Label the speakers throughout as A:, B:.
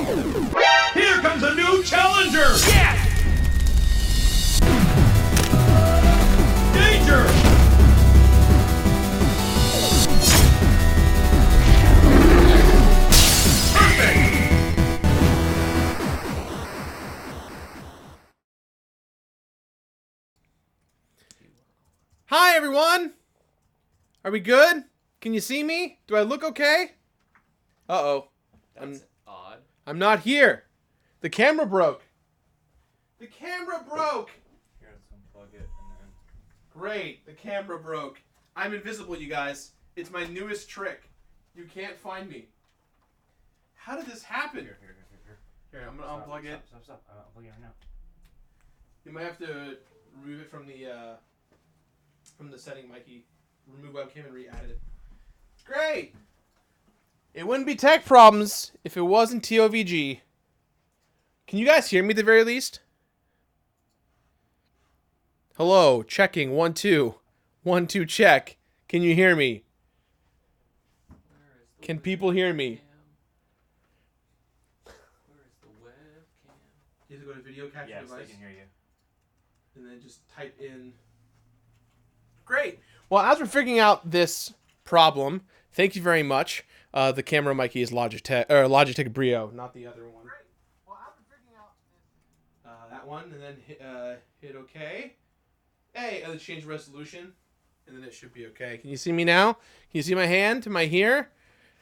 A: Here comes a new challenger! Yes! Danger! Perfect!
B: Hi, everyone! Are we good? Can you see me? Do I look okay? Uh-oh.
C: That's odd.
B: I'm not here. The camera broke. The camera broke!
C: Here, let's unplug it and then...
B: Great, the camera broke. I'm invisible, you guys. It's my newest trick. You can't find me. How did this happen?
C: Here.
B: Here, I'm gonna unplug it.
C: Stop. I'm unplugging it right now.
B: You might have to remove it from the setting, Mikey. Remove webcam and re-add it. Great! It wouldn't be tech problems if it wasn't TOVG. Can you guys hear me at the very least? Hello, checking, 1 2. 1 2 check. Can you hear me? Can people hear me?
C: Where is the webcam?
B: You have to go to video capture
C: Yes,
B: device.
C: they can hear you.
B: And then just type in. Great. Well, as we're figuring out this problem, thank you very much. The camera Mikey is Logitech Brio, not the other one. Great. Well, as we're figuring out this, that one, and then hit OK. Hey, and then change resolution, and then it should be okay. Can you see me now? Can you see my hand? Am I here?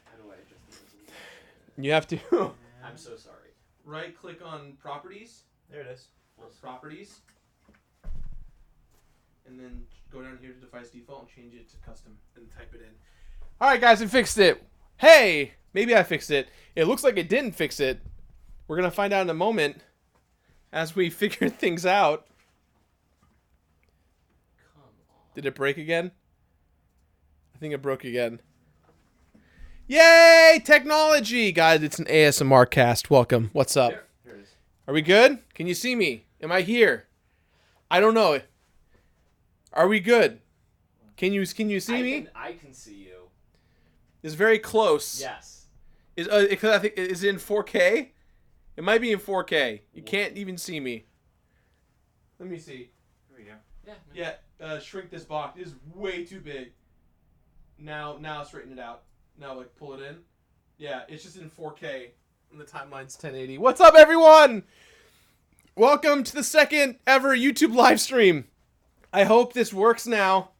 C: How do I adjust the resolution?
B: You have to
C: I'm so sorry.
B: right-click on Properties.
C: There it is.
B: Properties. And then go down here to device default and change it to custom and type it in. All right, guys, we fixed it. Hey, maybe I fixed it. It looks like it didn't fix it. We're going to find out in a moment as we figure things out.
C: Come on.
B: Did it break again? I think it broke again. Yay, technology! Guys, it's an ASMR cast. Welcome. What's up?
C: Here it is.
B: Are we good? Can you see me? Am I here? I don't know. Are we good? Can you see me?
C: I can see you.
B: It's very close.
C: Yes.
B: Is I think is it in 4K? It might be in 4K. You can't even see me. Let me see.
C: Here we go. Yeah.
B: Yeah. Shrink this box. It is way too big. Now straighten it out. Now like pull it in. Yeah, it's just in 4K. And the timeline's 1080. What's up, everyone? Welcome to the second ever YouTube live stream. I hope this works now.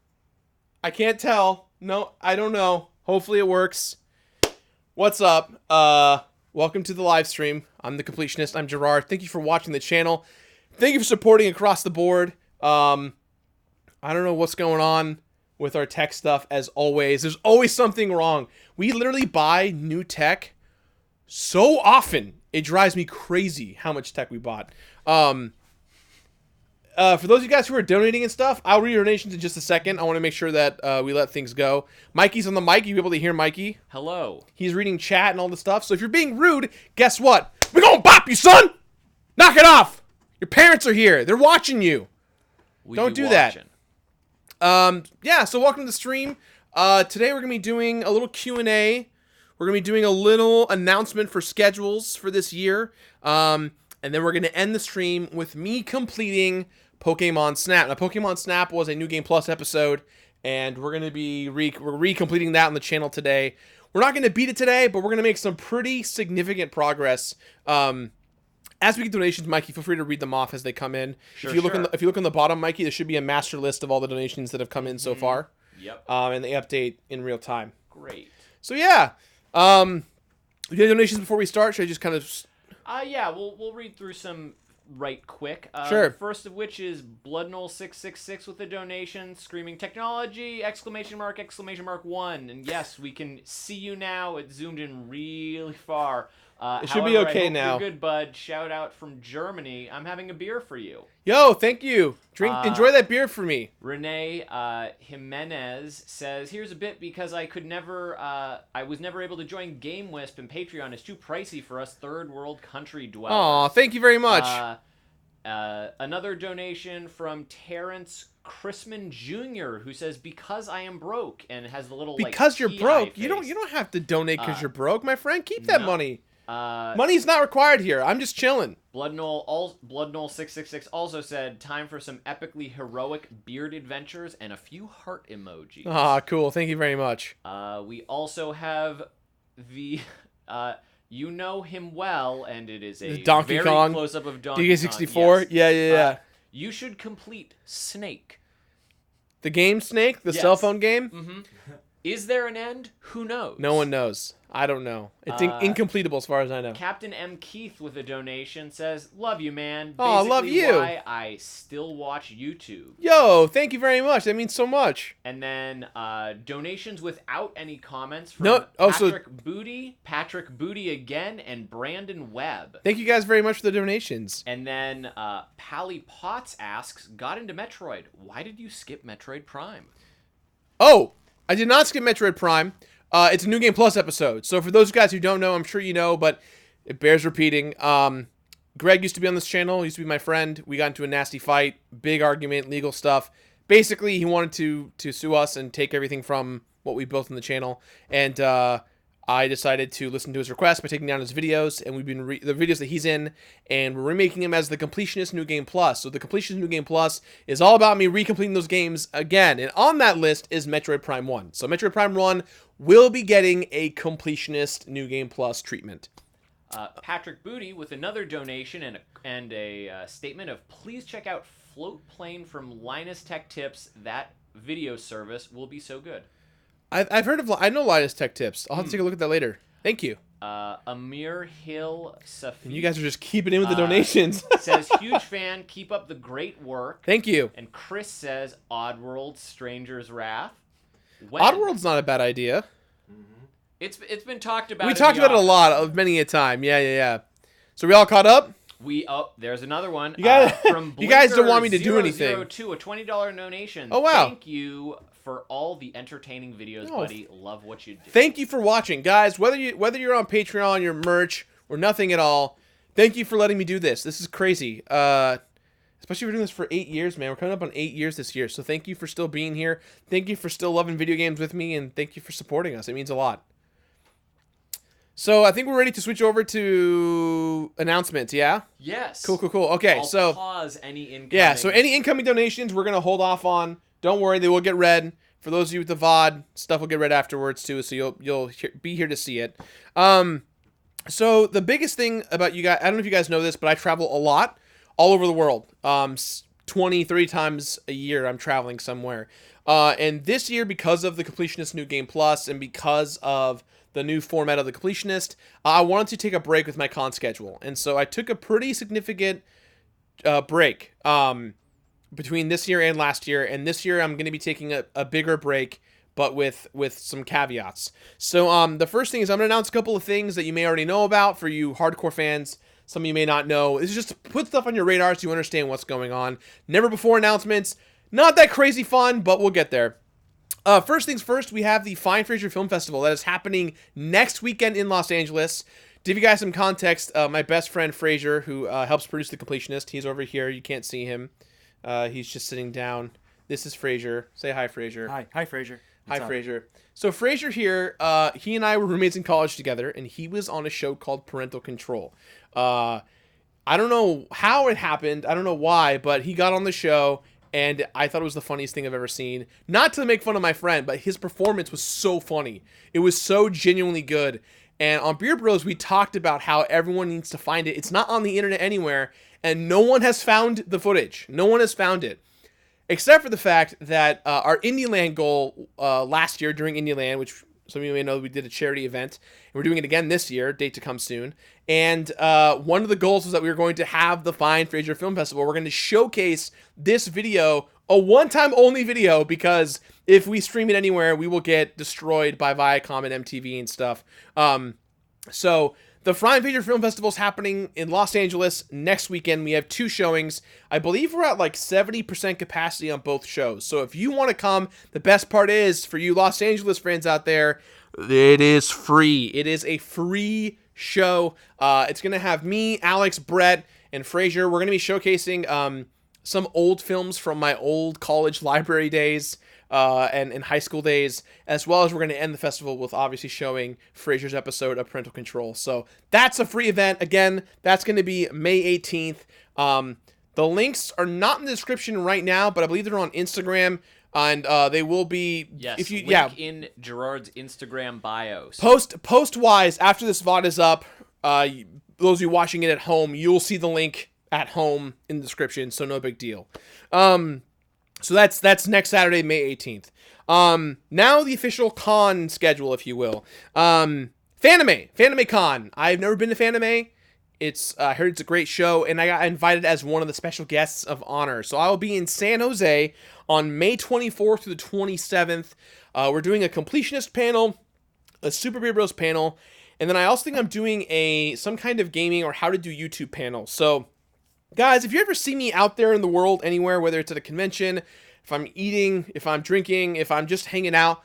B: I can't tell. No, I don't know. Hopefully it works. What's up? Welcome to the live stream. I'm the Completionist. I'm Gerard. Thank you for watching the channel. Thank you for supporting across the board. I don't know what's going on with our tech stuff as always. There's always something wrong. We literally buy new tech so often. It drives me crazy how much tech we bought. For those of you guys who are donating and stuff, I'll read your donations in just a second. I want to make sure that we let things go. Mikey's on the mic. You'll be able to hear Mikey.
C: Hello.
B: He's reading chat and all the stuff. So if you're being rude, guess what? We're going to bop you, son! Knock it off! Your parents are here. They're watching you. Don't do that. Yeah, so welcome to the stream. Today we're going to be doing a little Q&A. We're going to be doing a little announcement for schedules for this year. And then we're going to end the stream with me completing Pokemon Snap. Now, Pokemon Snap was a New Game Plus episode, and we're going to be re-completing that on the channel today. We're not going to beat it today, but we're going to make some pretty significant progress. As we get donations, Mikey, feel free to read them off as they come in.
C: Sure,
B: if you look on the bottom, Mikey, there should be a master list of all the donations that have come in so far.
C: Yep.
B: And they update in real time.
C: Great.
B: So yeah, you have donations before we start? Should I just kind of?
C: Yeah, we'll read through some right quick.
B: Sure.
C: First of which is Bloodnull666 with a donation, screaming technology, exclamation mark, 1. And yes, we can see you now. It zoomed in really far.
B: It should be okay
C: I hope
B: now.
C: You're good, bud. Shout out from Germany. I'm having a beer for you.
B: Yo, thank you. Enjoy that beer for me.
C: Renee Jimenez says, "Here's a bit because I was never able to join Game Wisp, and Patreon is too pricey for us third world country dwellers."
B: Aw, thank you very much.
C: Another donation from Terrance Chrisman Jr., who says, "Because I am broke," and has the little
B: because you're
C: TI
B: broke.
C: face.
B: You don't have to donate because you're broke, my friend. Keep that money. Money's not required here. I'm just chilling.
C: Bloodnoll 666 also said, time for some epically heroic beard adventures and a few heart emojis.
B: Ah, cool. Thank you very much.
C: We also have the you know him well, and it is a
B: Donkey
C: very
B: Kong
C: close up of Donkey Kong.
B: DK64.
C: Yes.
B: Yeah.
C: You should complete Snake.
B: The game Snake, the
C: Yes.
B: cell phone game.
C: Mm-hmm. Is there an end? Who knows?
B: No one knows. I don't know. It's incompletable as far as I know.
C: Captain M. Keith with a donation says, love you, man.
B: Aw, love
C: Basically
B: you.
C: Why I still watch YouTube.
B: Yo, thank you very much. That means so much.
C: And then donations without any comments from
B: No- oh, so-
C: Patrick Booty again, and Brandon Webb.
B: Thank you guys very much for the donations.
C: And then Pally Potts asks, got into Metroid. Why did you skip Metroid Prime?
B: Oh, I did not skip Metroid Prime. It's a New Game Plus episode. So for those guys who don't know, I'm sure you know, but it bears repeating. Greg used to be on this channel. He used to be my friend. We got into a nasty fight, big argument, legal stuff. Basically, he wanted to sue us and take everything from what we built on the channel. And I decided to listen to his request by taking down his videos, and we've been the videos that he's in, and we're remaking him as the Completionist New Game Plus. So the Completionist New Game Plus is all about me recompleting those games again, and on that list is Metroid Prime 1. So Metroid Prime 1 will be getting a Completionist New Game Plus treatment.
C: Patrick Booty with another donation and a statement of, please check out Float Plane from Linus Tech Tips. That video service will be so good.
B: I've heard of, I know Linus Tech Tips. I'll have to take a look at that later. Thank you.
C: Amir Hill Safi.
B: And you guys are just keeping in with the donations.
C: Says, huge fan, keep up the great work.
B: Thank you.
C: And Chris says, Oddworld, Stranger's Wrath. When?
B: Oddworld's not a bad idea.
C: It's been talked about.
B: We talked about it a lot, of many a time. Yeah. So we all caught up?
C: There's another one.
B: You guys,
C: from
B: you guys don't want me to do anything.
C: Blinker002, a $20 donation.
B: Oh, wow.
C: Thank you for all the entertaining videos, buddy. Love what you do.
B: Thank you for watching, guys. Whether you're on Patreon, your merch, or nothing at all, thank you for letting me do this. This is crazy. Especially if we're doing this for 8 years, man. We're coming up on 8 years this year. So thank you for still being here. Thank you for still loving video games with me, and thank you for supporting us. It means a lot. So I think we're ready to switch over to announcements, yeah?
C: Yes.
B: Cool. Okay,
C: I'll pause any incoming.
B: Yeah, so any incoming donations we're going to hold off on. Don't worry, they will get read. For those of you with the VOD, stuff will get read afterwards too, so you'll be here to see it. So the biggest thing about you guys, I don't know if you guys know this, but I travel a lot all over the world. 20, 30 times a year I'm traveling somewhere. And this year, because of the Completionist New Game Plus and because of the new format of the Completionist, I wanted to take a break with my con schedule. And so I took a pretty significant break between this year and last year. And this year I'm going to be taking a bigger break, but with some caveats. So the first thing is I'm going to announce a couple of things that you may already know about for you hardcore fans. Some of you may not know. This is just to put stuff on your radar so you understand what's going on. Never before announcements. Not that crazy fun, but we'll get there. First things first, we have the Fine Fraser Film Festival that is happening next weekend in Los Angeles. To give you guys some context, my best friend Fraser, who helps produce The Completionist, he's over here. You can't see him. He's just sitting down. This is Fraser. Say hi, Fraser.
D: Hi, Fraser.
B: Hi, Fraser. So Fraser here, he and I were roommates in college together, and he was on a show called Parental Control. I don't know how it happened. I don't know why, but he got on the show, and I thought it was the funniest thing I've ever seen. Not to make fun of my friend, but his performance was so funny. It was so genuinely good. And on Beer Bros, we talked about how everyone needs to find it. It's not on the internet anywhere, and no one has found the footage. No one has found it. Except for the fact that our Indieland goal last year during Indieland, which some of you may know we did a charity event, and we're doing it again this year, date to come soon. And one of the goals was that we were going to have the Fine Fraser Film Festival. We're going to showcase this video, a one-time only video, because if we stream it anywhere, we will get destroyed by Viacom and MTV and stuff. So the Fine Fraser Film Festival is happening in Los Angeles next weekend. We have 2 showings. I believe we're at like 70% capacity on both shows. So if you want to come, the best part is, for you Los Angeles fans out there, it is free. It is a free show. It's going to have me, Alex, Brett, and Fraser. We're going to be showcasing some old films from my old college library days. and high school days, as well as we're going to end the festival with obviously showing Frasier's episode of Parental Control. So that's a free event. Again, that's going to be May 18th. The links are not in the description right now, but I believe they're on Instagram, and they will be.
C: Yes,
B: if you,
C: link in Gerard's Instagram bios.
B: Post-wise, after this VOD is up, those of you watching it at home, you'll see the link at home in the description, so no big deal. So that's next Saturday, May 18th. Now the official con schedule, if you will. Fanime Con. I've never been to Fanime. I heard it's a great show, and I got invited as one of the special guests of honor. So I will be in San Jose on May 24th through the 27th. We're doing a completionist panel, a Super Beer Bros panel, and then I also think I'm doing some kind of gaming or how to do YouTube panel. So, guys, if you ever see me out there in the world anywhere, whether it's at a convention, if I'm eating, if I'm drinking, if I'm just hanging out,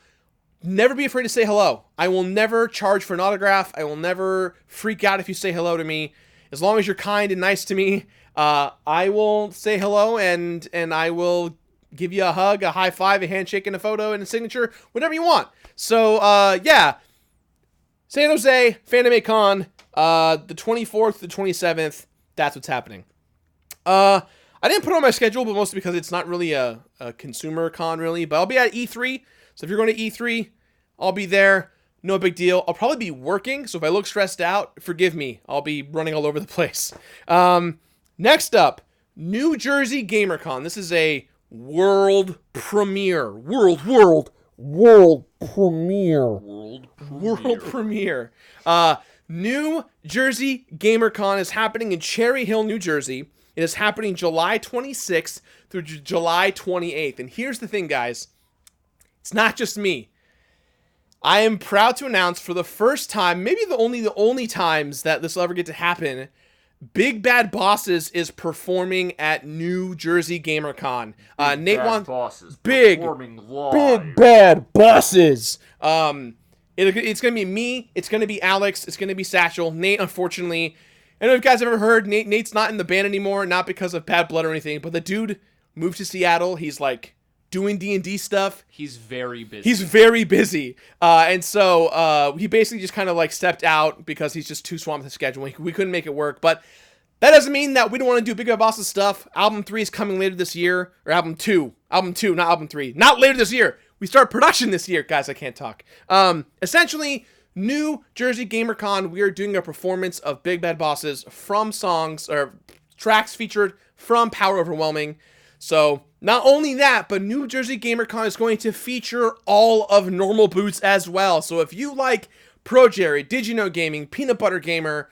B: never be afraid to say hello. I will never charge for an autograph. I will never freak out if you say hello to me. As long as you're kind and nice to me, I will say hello and I will give you a hug, a high five, a handshake, and a photo, and a signature, whatever you want. So, yeah. San Jose, Fanime Con, the 24th to the 27th. That's what's happening. I didn't put it on my schedule, but mostly because it's not really a consumer con, really. But I'll be at E3. So if you're going to E3, I'll be there. No big deal. I'll probably be working, so if I look stressed out, forgive me. I'll be running all over the place. Next up, New Jersey GamerCon. This is a world premiere. World premiere. New Jersey GamerCon is happening in Cherry Hill, New Jersey. It is happening July 26th through July 28th. And here's the thing, guys. It's not just me. I am proud to announce for the first time, maybe the only times that this will ever get to happen, Big Bad Bosses is performing at New Jersey GamerCon. Nate wants Big Bad Bosses. It's gonna be me. It's gonna be Alex. It's gonna be Satchel. Nate, unfortunately, I don't know if you guys have ever heard. Nate's not in the band anymore, not because of bad blood or anything, but the dude moved to Seattle. He's like doing D&D stuff.
C: He's very busy.
B: And so he basically just kind of like stepped out because he's just too swamped with scheduling. We couldn't make it work, but that doesn't mean that we don't want to do Big Bad Bosses stuff. Album 3 is coming later this year, or album 2, not album 3, not later this year. We start production this year, guys. I can't talk. Essentially, New Jersey GamerCon, we are doing a performance of Big Bad Bosses from songs or tracks featured from Power Overwhelming. So not only that, but New Jersey GamerCon is going to feature all of Normal Boots as well. So if you like Pro Jerry, Did You Know Gaming, Peanut Butter Gamer,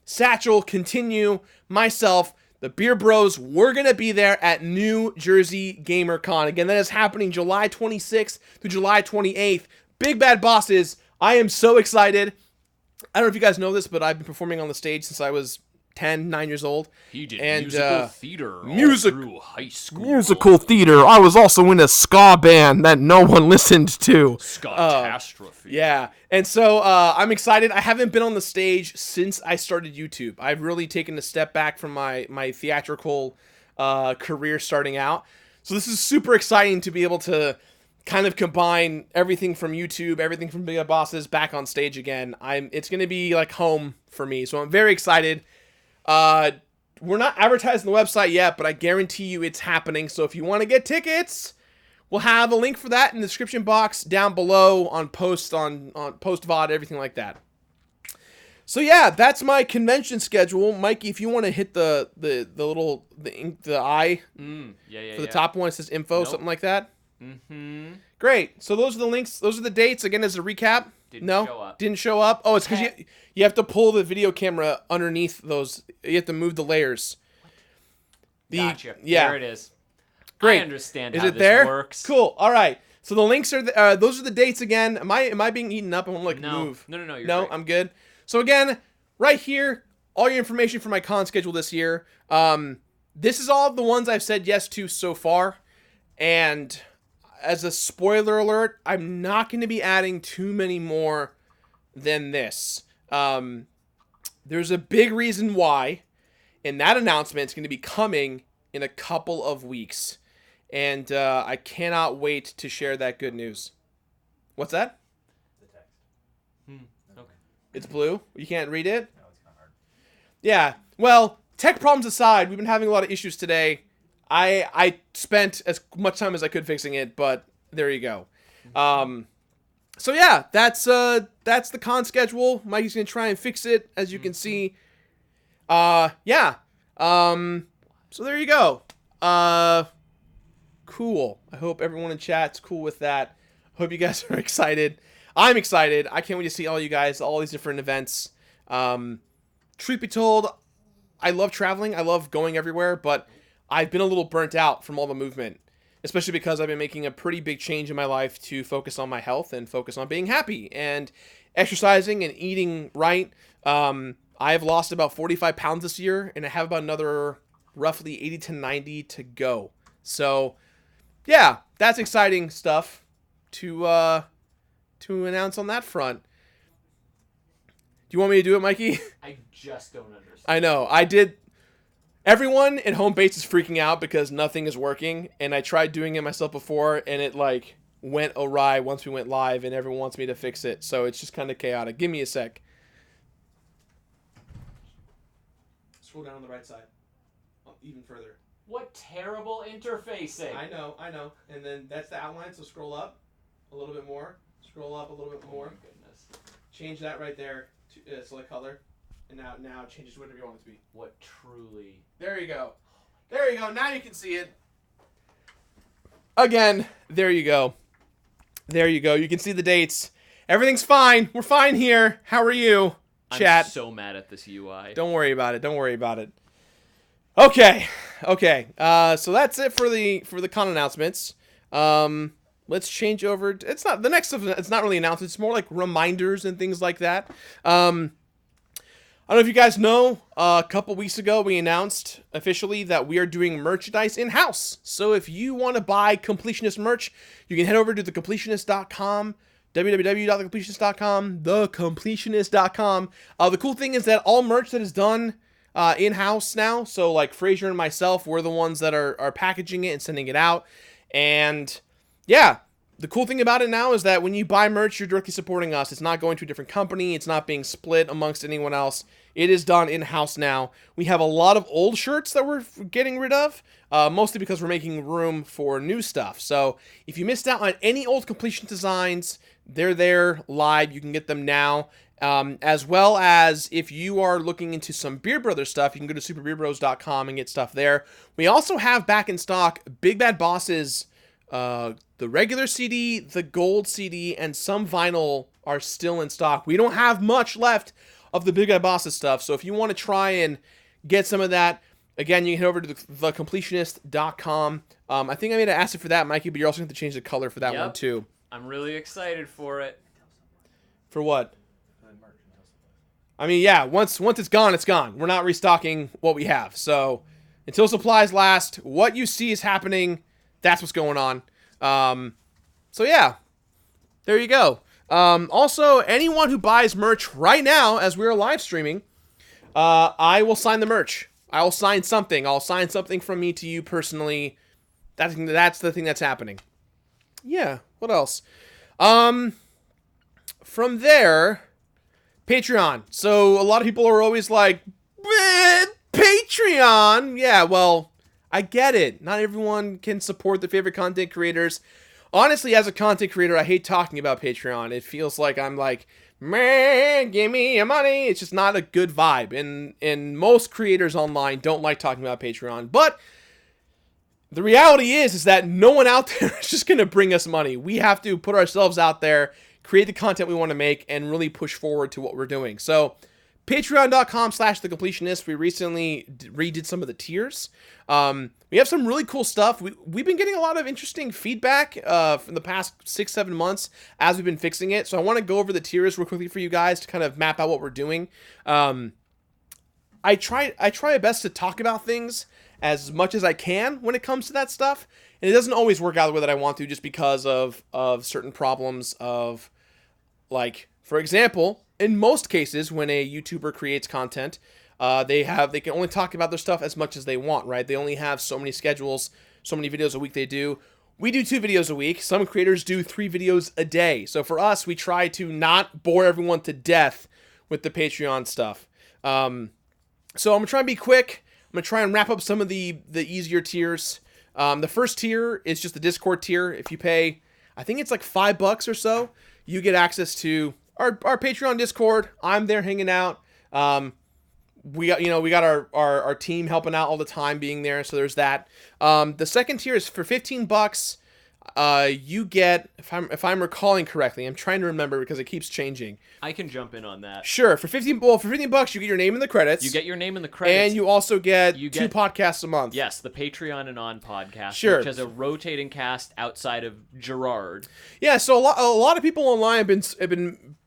B: Satchel, Continue, myself, the Beer Bros, we're going to be there at New Jersey GamerCon. Again, that is happening July 26th through July 28th. Big Bad Bosses. I am so excited. I don't know if you guys know this, but I've been performing on the stage since I was 9 years old.
C: He did
B: and,
C: musical theater through high school.
B: Musical theater. I was also in a ska band that no one listened to.
C: Scatastrophe.
B: Yeah. And so I'm excited. I haven't been on the stage since I started YouTube. I've really taken a step back from my theatrical career starting out. So this is super exciting to be able to kind of combine everything from YouTube, everything from Big Bad Bosses back on stage again. It's going to be like home for me. So I'm very excited. We're not advertising the website yet, but I guarantee you it's happening. So if you want to get tickets, we'll have a link for that in the description box down below on post VOD, everything like that. So yeah, that's my convention schedule. Mikey, if you want to hit the eye for the top one, it says info, something like that.
C: Mm-hmm.
B: Great. So those are the links. Those are the dates. Again, as a recap. Didn't show up. Oh, it's because you have to pull the video camera underneath those. You have to move the layers.
C: Gotcha.
B: Yeah.
C: There it is.
B: Great.
C: I understand
B: is
C: how
B: it
C: this
B: there?
C: works.
B: Cool. All right. So the links are those are the dates again. Am I being eaten up? I want to move.
C: No. You're
B: no,
C: great.
B: I'm good. So again, right here, all your information for my con schedule this year. This is all of the ones I've said yes to so far, and as a spoiler alert, I'm not going to be adding too many more than this. There's a big reason why, and that announcement is going to be coming in a couple of weeks. and I cannot wait to share that good news. What's that?
D: The text.
C: Okay.
B: It's blue. You can't read it?
D: No, it's kind of hard.
B: Yeah. Well, tech problems aside, we've been having a lot of issues today. I spent as much time as I could fixing it, but there you go. So yeah, that's the con schedule. Mikey's gonna try and fix it, as you can see. Yeah. So there you go. Cool. I hope everyone in chat's cool with that. Hope you guys are excited. I'm excited. I can't wait to see all you guys, all these different events. Truth be told, I love traveling. I love going everywhere, but I've been a little burnt out from all the movement, especially because I've been making a pretty big change in my life to focus on my health and focus on being happy and exercising and eating right. I have lost about 45 pounds this year, and I have about another roughly 80 to 90 to go. So, yeah, that's exciting stuff to announce on that front. Do you want me to do it, Mikey?
C: I just don't understand.
B: I know. I did. Everyone at home base is freaking out because nothing is working, and I tried doing it myself before, and it like went awry once we went live, and everyone wants me to fix it, so it's just kind of chaotic. Give me a sec. Scroll down on the right side, even further.
C: What terrible interfacing.
B: I know. And then that's the outline, so scroll up a little bit more. Scroll up a little bit more.
C: Oh my goodness.
B: Change that right there to select color, and now change it to whatever you want it to be.
C: What truly...
B: There you go. There you go. Now you can see it. Again, there you go. There you go. You can see the dates. Everything's fine. We're fine here. How are you, chat?
C: I'm so mad at this UI.
B: Don't worry about it. Don't worry about it. Okay. So that's it for the con announcements. Let's change over. It's not the next stuff. It's not really announcements. It's more like reminders and things like that. I don't know if you guys know, a couple weeks ago we announced officially that we are doing merchandise in-house. So if you want to buy Completionist merch, you can head over to thecompletionist.com, www.thecompletionist.com, thecompletionist.com. The cool thing is that all merch that is done in-house now, so like Fraser and myself, we're the ones that are packaging it and sending it out. And yeah, the cool thing about it now is that when you buy merch, you're directly supporting us. It's not going to a different company. It's not being split amongst anyone else. It is done in-house now. We have a lot of old shirts that we're getting rid of, mostly because we're making room for new stuff. So if you missed out on any old completion designs, they're there live. You can get them now. As well as if you are looking into some Beer Brothers stuff, you can go to superbeerbros.com and get stuff there. We also have back in stock Big Bad Boss's the regular CD, the gold CD, and some vinyl are still in stock. We don't have much left of the Big Bad Bosses stuff, so if you want to try and get some of that, again, you can head over to thecompletionist.com. I think I made an asset for that, Mikey, but you're also going to have to change the color for that one, too.
C: I'm really excited for it.
B: For what? I mean, yeah, once it's gone, it's gone. We're not restocking what we have. So until supplies last, what you see is happening. That's what's going on. So yeah, there you go. Also, anyone who buys merch right now, as we're live streaming, I will sign the merch. I will sign something. I'll sign something from me to you personally. That's the thing that's happening. Yeah. What else? From there, Patreon. So a lot of people are always like, Patreon. Yeah. Well, I get it. Not everyone can support their favorite content creators. Honestly, as a content creator, I hate talking about Patreon. It feels like I'm like, man, give me your money. It's just not a good vibe. And most creators online don't like talking about Patreon. But the reality is that no one out there is just going to bring us money. We have to put ourselves out there, create the content we want to make, and really push forward to what we're doing. So patreon.com/thecompletionist. We recently redid some of the tiers. We have some really cool stuff. We've been getting a lot of interesting feedback from the past 6-7 months as we've been fixing it. So I want to go over the tiers real quickly for you guys to kind of map out what we're doing. I try my best to talk about things as much as I can when it comes to that stuff. And it doesn't always work out the way that I want to just because of certain problems of, like, for example, in most cases, when a YouTuber creates content, they can only talk about their stuff as much as they want, right? They only have so many schedules so many videos a week they do. We do 2 videos a week. Some creators do 3 videos a day. So for us, we try to not bore everyone to death with the Patreon stuff. So I'm going to try and be quick. I'm going to try and wrap up some of the easier tiers. The first tier is just the Discord tier. If you pay, I think it's like $5 or so, you get access to our Patreon Discord. I'm there hanging out. We got our team helping out all the time being there, so there's that. The second tier is for $15. You get, if I'm recalling correctly, I'm trying to remember because it keeps changing.
C: I can jump in on that.
B: Sure, for $15 you get your name in the credits.
C: You get your name in the credits,
B: and you also get 2 podcasts a month.
C: Yes, the Patreon and On podcast,
B: sure,
C: which has a rotating cast outside of Gerard.
B: Yeah, so a lot of people online have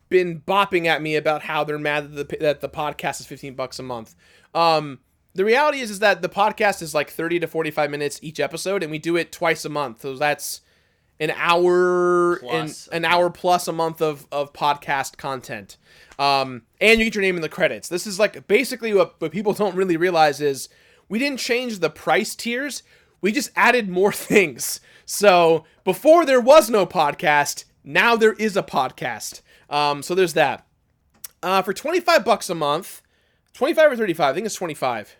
B: been bopping at me about how they're mad that the podcast is $15 a month. The reality is that the podcast is like 30 to 45 minutes each episode, and we do it twice a month. So that's an hour plus a month of podcast content. And you get your name in the credits. This is like basically what people don't really realize is we didn't change the price tiers. We just added more things. So before there was no podcast, now there is a podcast. So there's that. For $25 a month, 25 or 35, I think it's 25.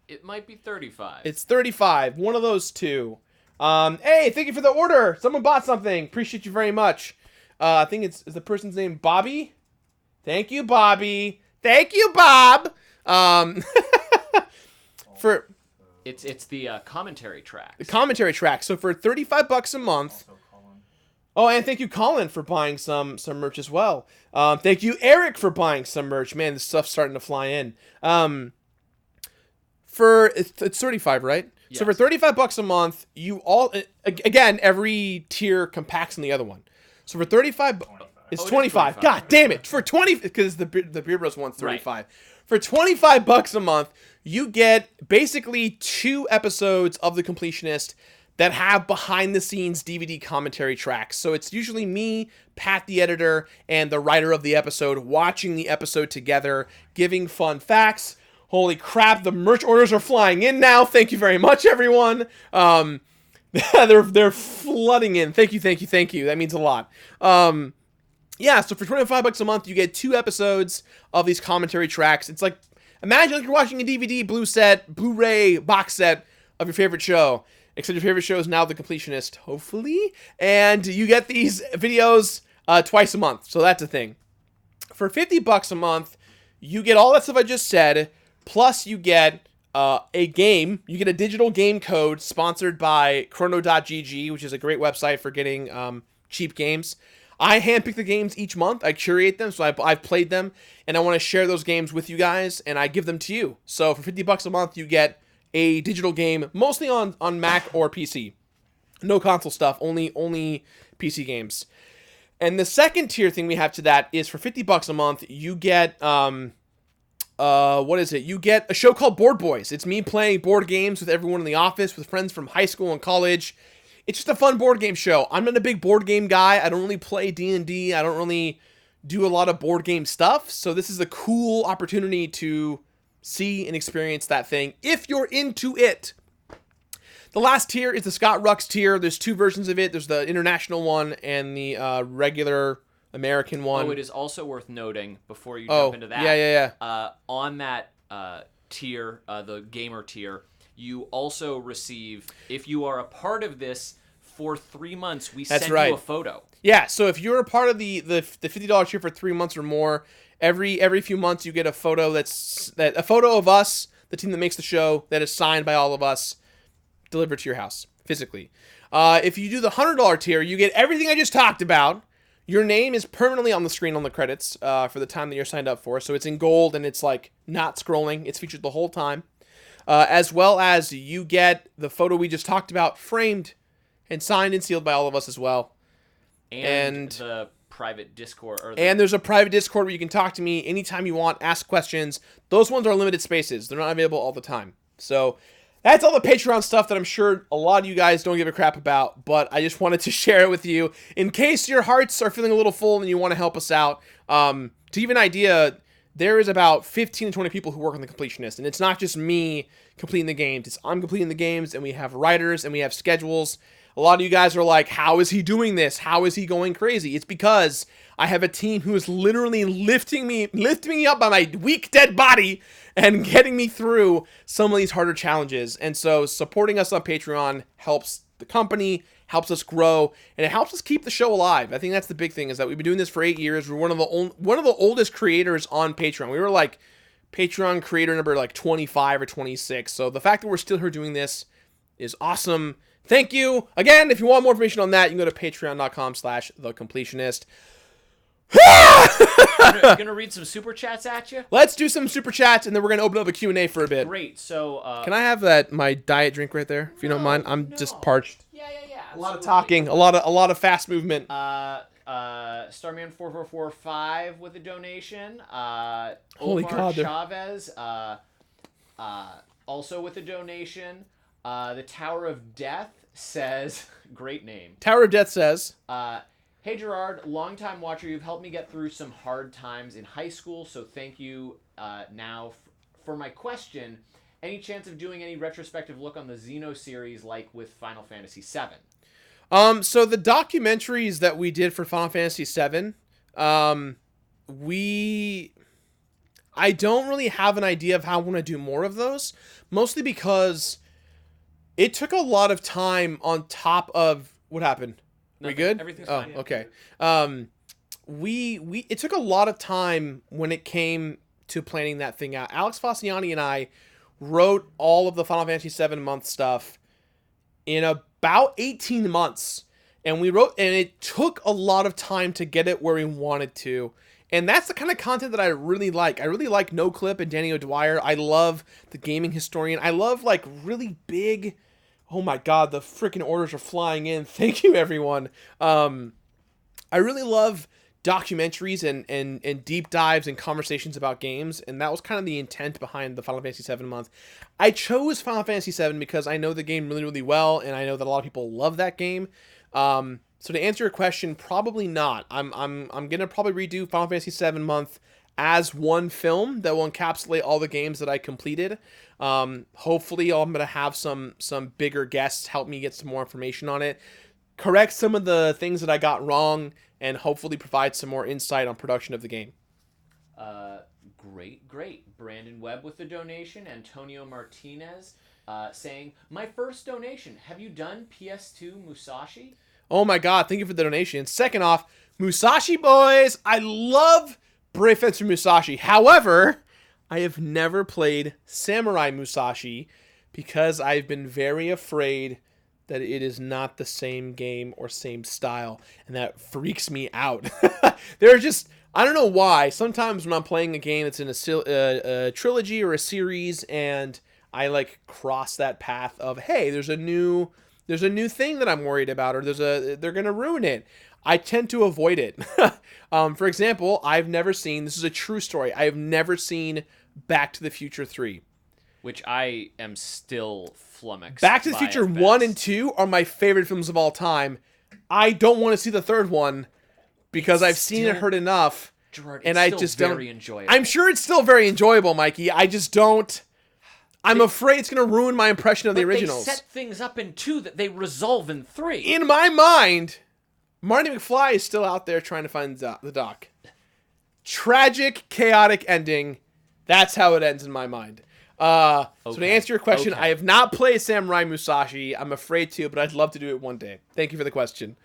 C: It might be 35.
B: It's 35, one of those two. Hey, thank you for the order. Someone bought something. Appreciate you very much. I think is the person's name Bobby? Thank you, Bobby. Thank you, Bob. For
C: it's the commentary track.
B: The commentary track. So for $35 a month. Oh, and thank you, Colin, for buying some merch as well. Thank you, Eric, for buying some merch. Man, this stuff's starting to fly in. It's 35, right? Yes. So for $35 a month, again, every tier compacts on the other one. So for 35, it's 25. God damn it! For 20, because the Beer Bros one's 35. Right. For $25 a month, you get basically 2 episodes of The Completionist that have behind-the-scenes DVD commentary tracks. So it's usually me, Pat the editor, and the writer of the episode watching the episode together, giving fun facts. Holy crap, the merch orders are flying in now. Thank you very much, everyone. They're flooding in. Thank you. That means a lot. Yeah, so for $25 a month, you get 2 episodes of these commentary tracks. It's like, imagine like you're watching a DVD Blu-ray box set of your favorite show. Except your favorite show is now The Completionist, hopefully. And you get these videos twice a month. So that's a thing. For $50 a month, you get all that stuff I just said. Plus you get a game. You get a digital game code sponsored by Chrono.gg, which is a great website for getting cheap games. I handpick the games each month. I curate them, so I've played them. And I want to share those games with you guys, and I give them to you. So for $50 a month, you get a digital game, mostly on Mac or PC. No console stuff, only PC games. And the second tier thing we have to that is for $50 a month, you get, what is it? You get a show called Board Boys. It's me playing board games with everyone in the office, with friends from high school and college. It's just a fun board game show. I'm not a big board game guy. I don't really play D&D. I don't really do a lot of board game stuff. So this is a cool opportunity to see and experience that thing if you're into it. The last tier is the Scott Rux tier. There's 2 versions of it. There's the international one and the regular American one.
C: Oh, it is also worth noting before you jump into that.
B: Yeah.
C: On that tier, the gamer tier, you also receive, if you are a part of this for 3 months, we send you a photo.
B: Yeah, so if you're a part of the $50 tier for 3 months or more, every few months you get a photo a photo of us, the team that makes the show, that is signed by all of us, delivered to your house physically. If you do the $100 tier, you get everything I just talked about. Your name is permanently on the screen on the credits for the time that you're signed up for. So it's in gold and it's like not scrolling. It's featured the whole time. As well as you get the photo we just talked about framed and signed and sealed by all of us as well.
C: And the private Discord.
B: And there's a private Discord where you can talk to me anytime you want, ask questions. Those ones are limited spaces. They're not available all the time. So that's all the Patreon stuff that I'm sure a lot of you guys don't give a crap about, but I just wanted to share it with you in case your hearts are feeling a little full and you want to help us out. To give you an idea, there is about 15 to 20 people who work on the Completionist, and it's not just me completing the games. It's I'm completing the games, and we have writers, and we have schedules. A lot of you guys are like, how is he doing this? How is he going crazy? It's because I have a team who is literally lifting me up by my weak, dead body and getting me through some of these harder challenges. And so supporting us on Patreon helps the company, helps us grow, and it helps us keep the show alive. I think that's the big thing, is that we've been doing this for 8 years. We're one of the oldest creators on Patreon. We were like Patreon creator number like 25 or 26. So the fact that we're still here doing this is awesome. Thank you. Again, if you want more information on that, you can go to patreon.com/thecompletionist.
C: I'm gonna read some super chats at you.
B: Let's do some super chats, and then we're gonna open up a Q&A for a bit.
C: Great. So
B: can I have my diet drink right there, if you don't mind? I'm just parched.
C: Yeah.
B: A lot of talking, a lot of fast movement.
C: Starman4445 with a donation.
B: Holy
C: Omar
B: God,
C: Chavez also with a donation. The Tower of Death says, great name.
B: Tower of Death says,
C: hey Gerard, longtime watcher, you've helped me get through some hard times in high school, so thank you. Now for my question, any chance of doing any retrospective look on the Xeno series like with Final Fantasy VII?
B: So the documentaries that we did for Final Fantasy VII, I don't really have an idea of how I want to do more of those, mostly because it took a lot of time on top of what happened. We good?
C: Everything's fine.
B: Oh, okay. It took a lot of time when it came to planning that thing out. Alex Fossiani and I wrote all of the Final Fantasy VII month stuff in about 18 months. And it took a lot of time to get it where we wanted to. And that's the kind of content that I really like. I really like No Clip and Danny O'Dwyer. I love the Gaming Historian. I love like really big... Oh my God, the freaking orders are flying in. Thank you, everyone. I really love documentaries and deep dives and conversations about games, and that was kind of the intent behind the Final Fantasy VII month. I chose Final Fantasy VII because I know the game really, really well, and I know that a lot of people love that game. So to answer your question, probably not. I'm gonna probably redo Final Fantasy VII month as one film that will encapsulate all the games that I completed. Hopefully I'm going to have some bigger guests help me get some more information on it, correct some of the things that I got wrong, and hopefully provide some more insight on production of the game.
C: Great. Brandon Webb with the donation. Antonio Martinez saying, my first donation. Have you done PS2 Musashi?
B: Oh my God, thank you for the donation. Second off, Musashi boys, I love Brave Fencer Musashi. However, I have never played Samurai Musashi because I've been very afraid that it is not the same game or same style, and that freaks me out. There are just, I don't know why, sometimes when I'm playing a game that's in a trilogy or a series, and I like cross that path of, hey, there's a new thing that I'm worried about, or they're gonna ruin it. I tend to avoid it. For example, this is a true story, I have never seen Back to the Future 3.
C: Which I am still flummoxed.
B: Back to the Future 1 and 2 are my favorite films of all time. I don't want to see the third one because I've seen it heard enough.
C: Gerard,
B: and
C: it's
B: I
C: still
B: just
C: very
B: don't.
C: enjoyable.
B: I'm sure it's still very enjoyable, Mikey. I just don't. I'm afraid it's going to ruin my impression of the originals.
C: They set things up in 2 that they resolve in 3.
B: In my mind, Marty McFly is still out there trying to find the doc. Tragic, chaotic ending. That's how it ends in my mind. So to answer your question, I have not played Samurai Musashi. I'm afraid to, but I'd love to do it one day. Thank you for the question.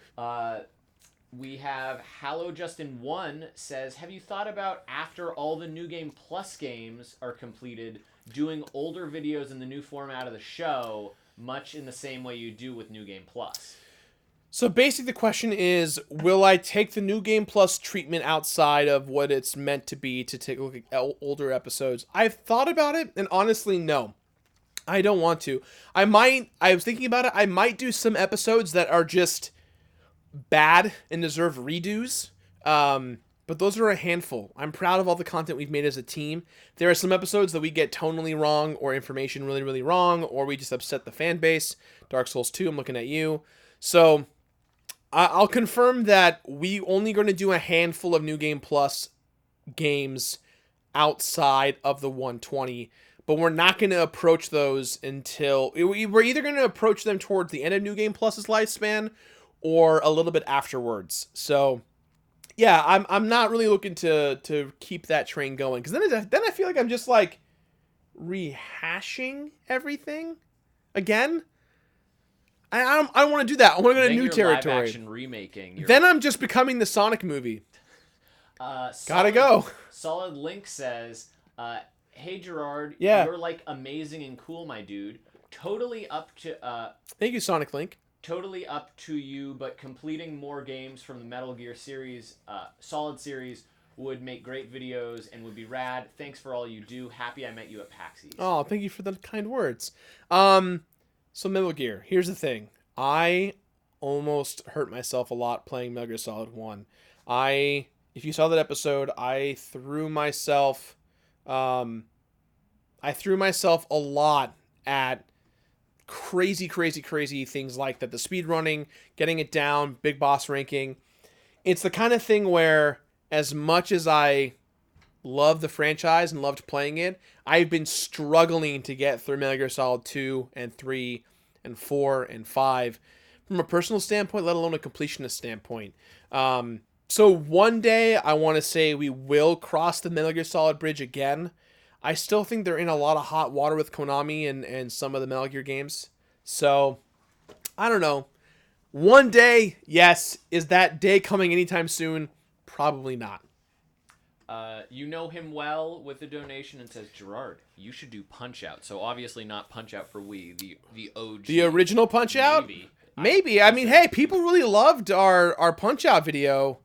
C: We have Hallow Justin 1 says, have you thought about after all the New Game Plus games are completed, doing older videos in the new format of the show, much in the same way you do with New Game Plus?
B: So basically the question is, will I take the New Game Plus treatment outside of what it's meant to be to take a look at older episodes? I've thought about it, and honestly, no. I don't want to. I was thinking about it, I might do some episodes that are just bad and deserve redos. But those are a handful. I'm proud of all the content we've made as a team. There are some episodes that we get tonally wrong or information really, really wrong, or we just upset the fan base. Dark Souls 2, I'm looking at you. So I'll confirm that we only going to do a handful of New Game Plus games outside of the 120, but we're not going to approach those until we're either going to approach them towards the end of New Game Plus's lifespan or a little bit afterwards. So yeah, I'm not really looking to keep that train going, because then I feel like I'm just like rehashing everything again. I don't want to do that. I want to go to new territory.
C: Live action remaking.
B: Then I'm just becoming the Sonic movie. Gotta go.
C: Solid Link says, "Hey Gerard,
B: Yeah.
C: You're like amazing and cool, my dude. Totally up to
B: Thank you, Sonic Link.
C: Totally up to you, but completing more games from the Metal Gear series, Solid series, would make great videos and would be rad. Thanks for all you do. Happy I met you at PAX East."
B: Oh, thank you for the kind words. So Metal Gear. Here's the thing. I almost hurt myself a lot playing Metal Gear Solid 1. If you saw that episode, I threw myself a lot at crazy things like that. The speed running, getting it down, big boss ranking. It's the kind of thing where, as much as I love the franchise and loved playing it, I've been struggling to get through Metal Gear Solid 2 and 3 and 4 and 5 from a personal standpoint, let alone a completionist standpoint. So one day I want to say we will cross the Metal Gear Solid bridge again. I still think they're in a lot of hot water with Konami and some of the Metal Gear games. So, I don't know. One day, yes. Is that day coming anytime soon? Probably not.
C: You know him well with the donation and says, "Gerard, you should do Punch-Out." So obviously not Punch-Out for Wii, the OG.
B: The original Punch-Out?
C: Maybe.
B: Maybe. I mean, hey, people really loved our Punch-Out video.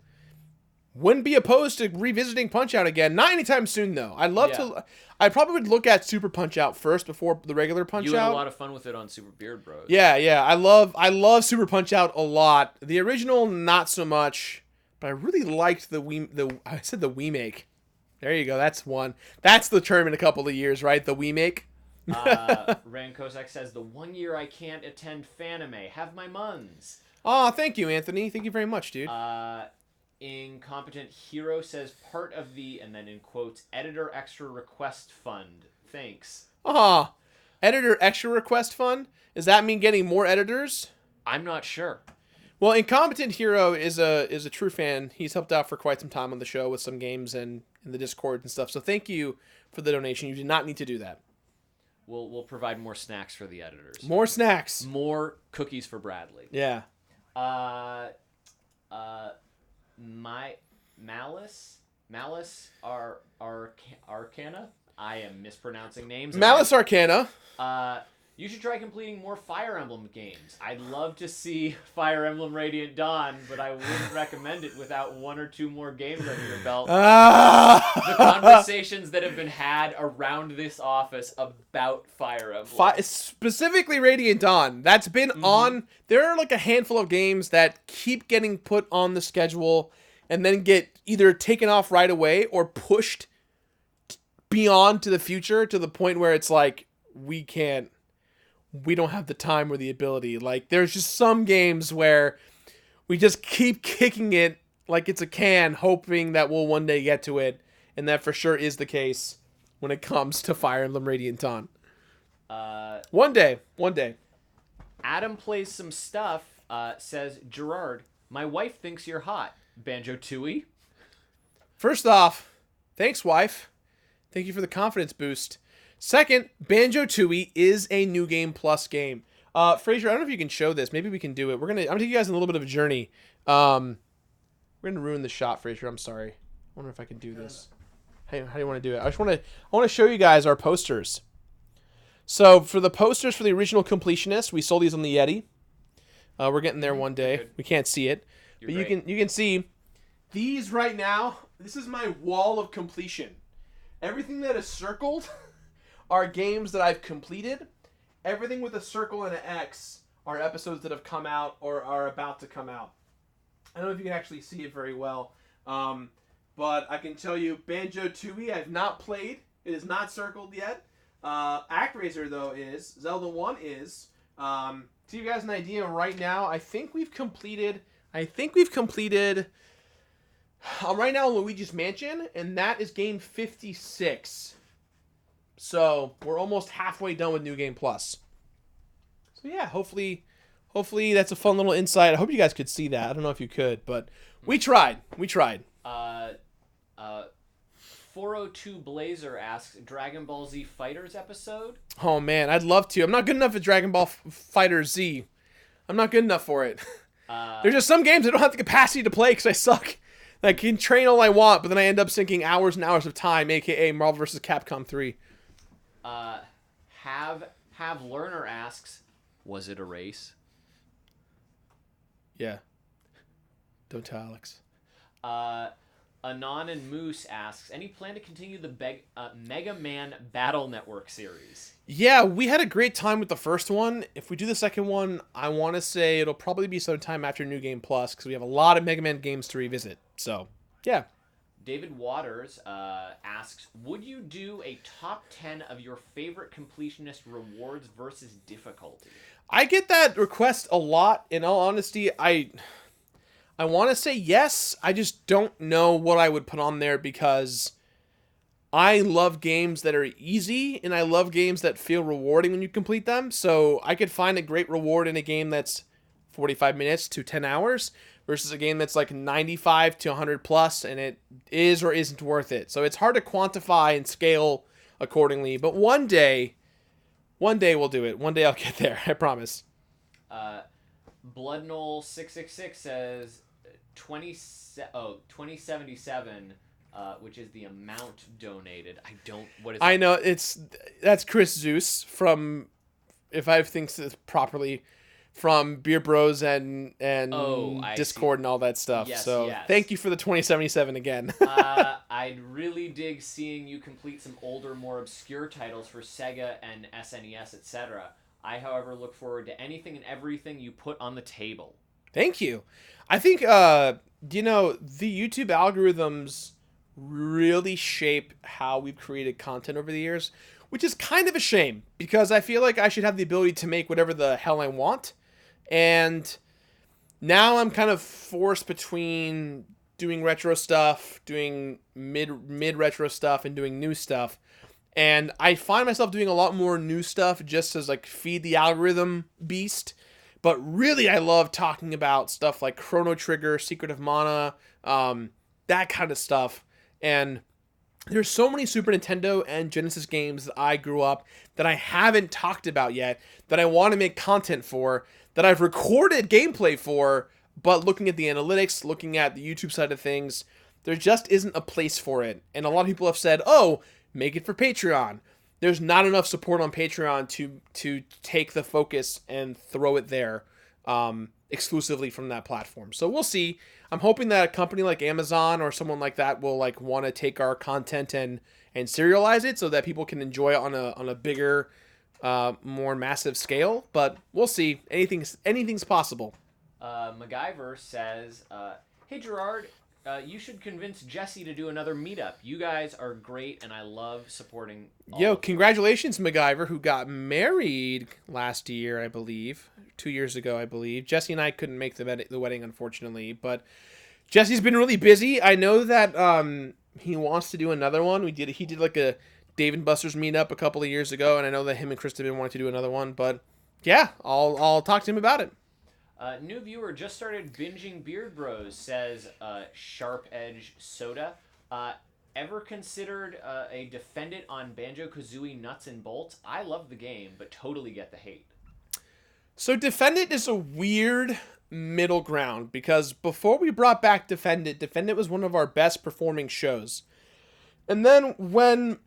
B: Wouldn't be opposed to revisiting Punch-Out again. Not anytime soon, though. I probably would look at Super Punch-Out first before the regular Punch-Out.
C: You had a lot of fun with it on Super Beard Bros.
B: Yeah. I love Super Punch-Out a lot. The original, not so much. But I really liked the remake. There you go. That's one. That's the term in a couple of years, right? The remake.
C: Rand Kozak says, "The 1 year I can't attend Fanime. Have my muns."
B: Oh, thank you, Anthony. Thank you very much, dude.
C: Incompetent Hero says, "Part of the," and then in quotes, "editor extra request fund. Thanks."
B: Editor extra request fund? Does that mean getting more editors?
C: I'm not sure.
B: Well, Incompetent Hero is a true fan. He's helped out for quite some time on the show with some games and in the Discord and stuff. So thank you for the donation. You did not need to do that.
C: We'll provide more snacks for the editors.
B: More snacks.
C: More cookies for Bradley.
B: Yeah.
C: My Malice Arcana. I am mispronouncing names.
B: Malice Arcana.
C: You should try completing more Fire Emblem games. I'd love to see Fire Emblem Radiant Dawn, but I wouldn't recommend it without 1 or 2 more games under your belt. The conversations that have been had around this office about Fire Emblem.
B: Specifically Radiant Dawn. That's been on... There are like a handful of games that keep getting put on the schedule and then get either taken off right away or pushed beyond to the future to the point where it's like, we don't have the time or the ability. Like, there's just some games where we just keep kicking it like it's a can, hoping that we'll one day get to it. And that for sure is the case when it comes to Fire Emblem Radiant Dawn. One day.
C: Adam Plays Some Stuff says, "Gerard, my wife thinks you're hot. Banjo-Tooie?"
B: First off, thanks, wife. Thank you for the confidence boost. Second, Banjo-Tooie is a New Game Plus game. Fraser, I don't know if you can show this. Maybe we can do it. I'm gonna take you guys on a little bit of a journey. We're gonna ruin the shot, Fraser. I'm sorry. I wonder if I can do this. Hey, how do you want to do it? I want to show you guys our posters. So for the posters for the original Completionist, we sold these on the Yeti. We're getting there one day. We can't see it, but you can see these right now. This is my wall of completion. Everything that is circled are games that I've completed. Everything with a circle and an X are episodes that have come out or are about to come out. I don't know if you can actually see it very well, but I can tell you Banjo-Tooie I've not played. It is not circled yet. ActRaiser, though, is. Zelda 1 is. To give you guys an idea, right now, I think we've completed I'm right now in Luigi's Mansion, and that is game 56. So we're almost halfway done with New Game Plus. So yeah, hopefully that's a fun little insight. I hope you guys could see that. I don't know if you could, but we tried.
C: 402 Blazer asks, Dragon Ball Z Fighters episode?
B: Oh man, I'd love to. I'm not good enough at Dragon Ball Fighter Z. I'm not good enough for it. There's just some games I don't have the capacity to play because I suck. I can train all I want, but then I end up sinking hours and hours of time, aka Marvel vs. Capcom 3.
C: Have Learner asks, was it a race?
B: Yeah. Don't tell Alex.
C: Anon and Moose asks, any plan to continue the Mega Man Battle Network series?
B: Yeah, we had a great time with the first one. If we do the second one, I want to say it'll probably be sometime after New Game Plus because we have a lot of Mega Man games to revisit. So, yeah.
C: David Waters asks, would you do a top 10 of your favorite completionist rewards versus difficulty?
B: I get that request a lot. In all honesty, I want to say yes. I just don't know what I would put on there because I love games that are easy and I love games that feel rewarding when you complete them. So I could find a great reward in a game that's 45 minutes to 10 hours versus a game that's like 95 to 100 plus and it is or isn't worth it. So it's hard to quantify and scale accordingly. But one day we'll do it. One day I'll get there. I promise.
C: Bloodnull666 says 2077, which is the amount donated.
B: I know that's Chris Zeus from, if I think this properly, from Beer Bros and Discord and all that stuff.
C: Yes,
B: so
C: yes.
B: Thank you for the 2077 again.
C: I'd really dig seeing you complete some older, more obscure titles for Sega and SNES, etc. I, however, look forward to anything and everything you put on the table.
B: Thank you. I think, the YouTube algorithms really shape how we've created content over the years, which is kind of a shame because I feel like I should have the ability to make whatever the hell I want. And now I'm kind of forced between doing retro stuff, doing mid-retro stuff, and doing new stuff. And I find myself doing a lot more new stuff just as like feed the algorithm beast. But really I love talking about stuff like Chrono Trigger, Secret of Mana, that kind of stuff. And there's so many Super Nintendo and Genesis games that I grew up that I haven't talked about yet, that I want to make content for, that I've recorded gameplay for, but looking at the analytics, looking at the YouTube side of things, there just isn't a place for it. And a lot of people have said, oh, make it for Patreon. There's not enough support on Patreon to take the focus and throw it there exclusively from that platform. So we'll see. I'm hoping that a company like Amazon or someone like that will like want to take our content and serialize it so that people can enjoy it on a bigger, more massive scale. But we'll see. Anything's possible.
C: MacGyver says, hey Gerard, you should convince Jesse to do another meetup. You guys are great, and I love supporting all
B: congratulations, MacGyver, who got married last year, I believe. 2 years ago, I believe. Jesse and I couldn't make the wedding, unfortunately, but Jesse's been really busy. I know that he wants to do another one. He did like a Dave and Buster's meetup a couple of years ago, and I know that him and Krista have been wanting to do another one, but yeah, I'll talk to him about it.
C: New viewer just started binging Beard Bros, says Sharp Edge Soda. Ever considered a Defend It on Banjo-Kazooie Nuts and Bolts? I love the game, but totally get the hate.
B: So Defend It is a weird middle ground because before we brought back Defend It was one of our best performing shows. And then when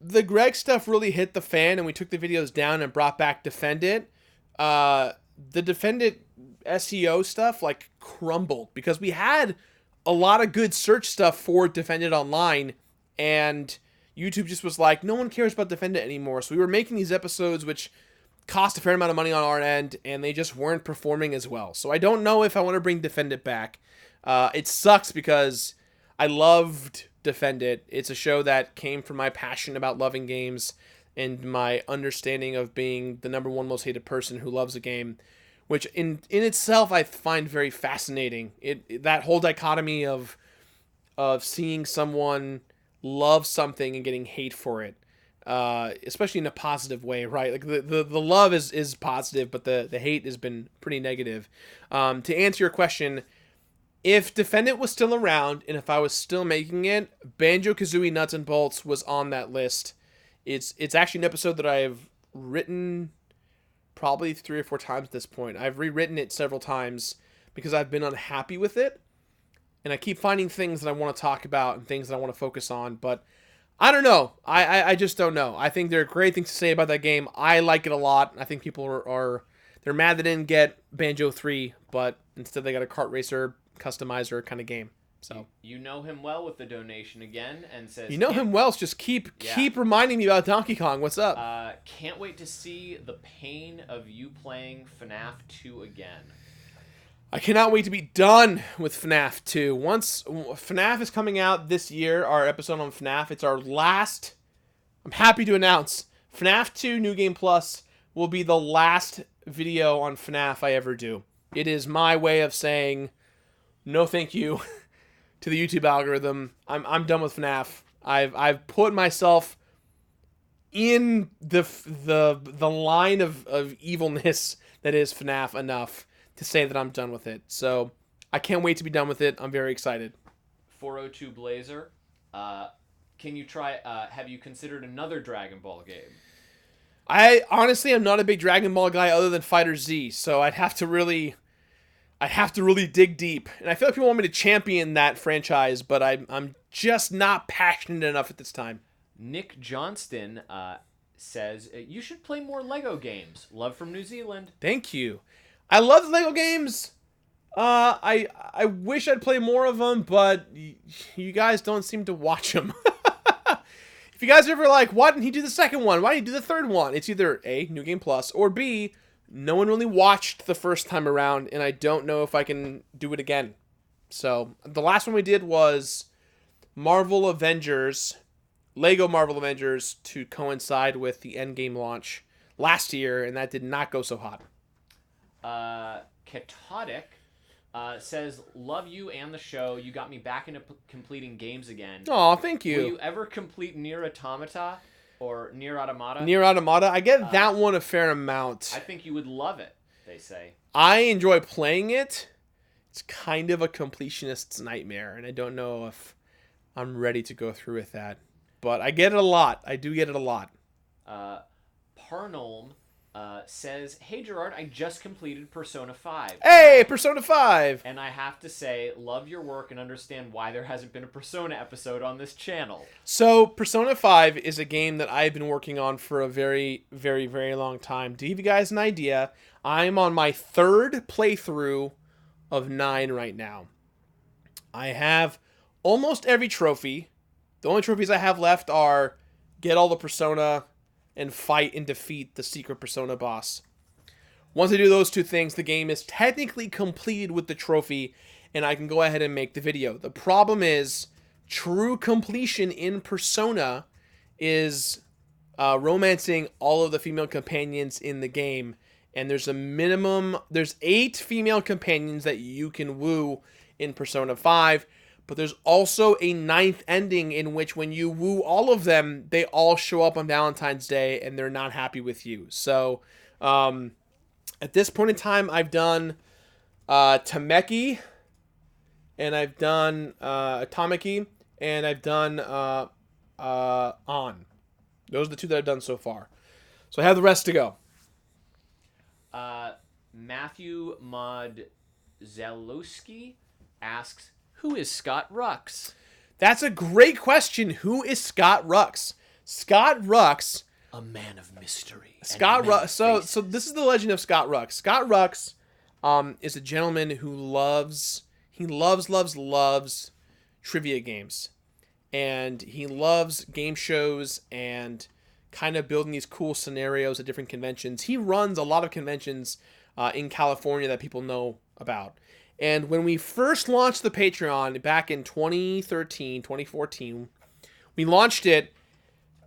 B: the Greg stuff really hit the fan and we took the videos down and brought back Defend It, the Defend It SEO stuff like crumbled because we had a lot of good search stuff for Defend It Online and YouTube just was like, no one cares about Defend It anymore. So we were making these episodes which cost a fair amount of money on our end and they just weren't performing as well. So I don't know if I want to bring Defend It back. It sucks because I loved Defend It. It's a show that came from my passion about loving games and my understanding of being the number one most hated person who loves a game, which in itself I find very fascinating. That whole dichotomy of of seeing someone love something and getting hate for it, especially in a positive way, right? Like the love is positive, but the hate has been pretty negative. To answer your question, if Defendant was still around and if I was still making it, Banjo-Kazooie Nuts and Bolts was on that list. It's actually an episode that I've written probably 3 or 4 times at this point. I've rewritten it several times because I've been unhappy with it. And I keep finding things that I want to talk about and things that I want to focus on. But I don't know. I just don't know. I think there are great things to say about that game. I like it a lot. I think people they're mad they didn't get Banjo 3, but instead they got a kart racer customizer kind of game. So
C: you know him well with the donation again and says
B: you know him well. So just keep reminding me about Donkey Kong. What's up?
C: Can't wait to see the pain of you playing FNAF 2 again.
B: I cannot wait to be done with FNAF 2. Once FNAF is coming out this year, our episode on FNAF, it's our last. I'm happy to announce FNAF 2 New Game Plus will be the last video on FNAF I ever do. It is my way of saying no thank you to the YouTube algorithm. I'm done with FNAF. I've put myself in the line of evilness that is FNAF enough to say that I'm done with it. So I can't wait to be done with it. I'm very excited.
C: 402 Blazer, can you try, have you considered another Dragon Ball game?
B: I honestly am not a big Dragon Ball guy other than Fighter Z, so I'd have to really dig deep. And I feel like people want me to champion that franchise, but I'm just not passionate enough at this time.
C: Nick Johnston says, you should play more Lego games. Love from New Zealand.
B: Thank you. I love the Lego games. I wish I'd play more of them, but you guys don't seem to watch them. If you guys are ever like, why didn't he do the second one? Why didn't he do the third one? It's either A, New Game Plus, or B, no one really watched the first time around, and I don't know if I can do it again. So, the last one we did was Marvel Avengers, Lego Marvel Avengers, to coincide with the Endgame launch last year, and that did not go so hot.
C: Catodic says, love you and the show. You got me back into completing games again.
B: Oh, thank you.
C: Will you ever complete Nier Automata or Nier Automata?
B: Nier Automata. I get that one a fair amount.
C: I think you would love it, they say.
B: I enjoy playing it. It's kind of a completionist's nightmare, and I don't know if I'm ready to go through with that. But I get it a lot. I do get it a lot.
C: Parnolm says, hey Gerard, I just completed Persona 5.
B: Hey, Persona 5!
C: And I have to say, love your work and understand why there hasn't been a Persona episode on this channel.
B: So, Persona 5 is a game that I've been working on for a very, very, very long time. To give you guys an idea, I'm on my 3rd playthrough of 9 right now. I have almost every trophy. The only trophies I have left are get all the Persona and fight and defeat the secret Persona boss. Once I do those 2 things, the game is technically completed with the trophy, and I can go ahead and make the video. The problem is, true completion in Persona is romancing all of the female companions in the game, and there's 8 female companions that you can woo in Persona 5, but there's also a 9th ending in which when you woo all of them, they all show up on Valentine's Day and they're not happy with you. So, at this point in time, I've done Tameki, and I've done Atomiki, and I've done On. Those are the 2 that I've done so far. So I have the rest to go.
C: Matthew Modzelowski asks, who is Scott Rux?
B: That's a great question. Who is Scott Rux? Scott Rux,
C: a man of mystery.
B: Scott Rux. So this is the legend of Scott Rux. Scott Rux is a gentleman who loves trivia games, and he loves game shows and kind of building these cool scenarios at different conventions. He runs a lot of conventions in California that people know about. And when we first launched the Patreon back in 2013, 2014, we launched it,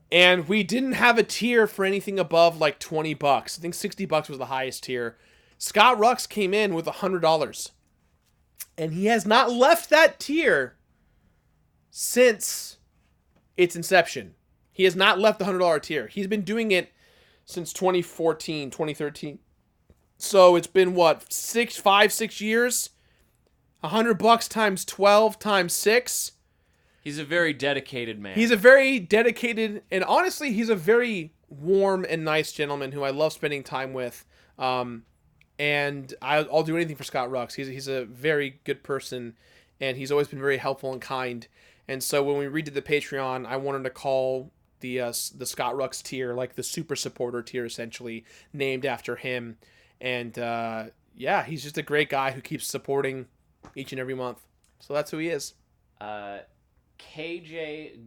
B: and we didn't have a tier for anything above like $20. I think $60 was the highest tier. Scott Rux came in with $100. And he has not left that tier since its inception. He has not left the $100 tier. He's been doing it since 2014, 2013. So it's been what, 6 years? $100 times 12 times 6.
C: He's a very dedicated man.
B: He's a very dedicated, and honestly, he's a very warm and nice gentleman who I love spending time with. And I'll do anything for Scott Rux. He's a very good person, and he's always been very helpful and kind. And so when we redid the Patreon, I wanted to call the Scott Rux tier, like the super supporter tier, essentially named after him. And yeah, he's just a great guy who keeps supporting each and every month. So that's who he is.
C: KJ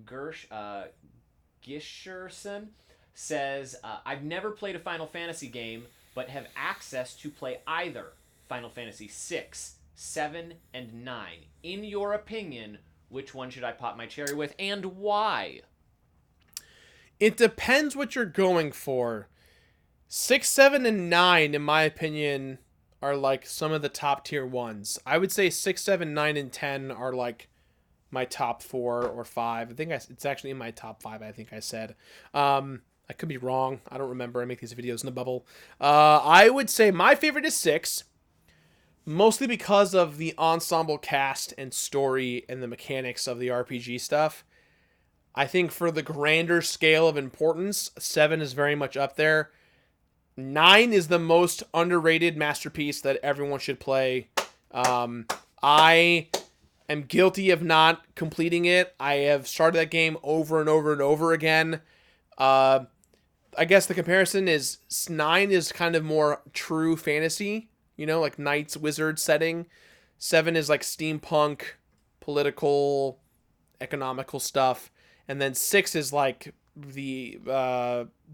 C: Gisherson says, I've never played a Final Fantasy game, but have access to play either Final Fantasy 6, 7, and 9. In your opinion, which one should I pop my cherry with, and why?
B: It depends what you're going for. 6, 7, and 9, in my opinion, are like some of the top tier ones. I would say 6, 7, 9, and 10 are like my top 4 or 5. I think it's actually in my top 5, I think I said. I could be wrong. I don't remember. I make these videos in the bubble. I would say my favorite is 6. Mostly because of the ensemble cast and story and the mechanics of the RPG stuff. I think for the grander scale of importance, 7 is very much up there. 9 is the most underrated masterpiece that everyone should play. I am guilty of not completing it. I have started that game over and over and over again. I guess the comparison is 9 is kind of more true fantasy, you know, like knights, wizards setting. 7 is like steampunk, political, economical stuff. And then 6 is like the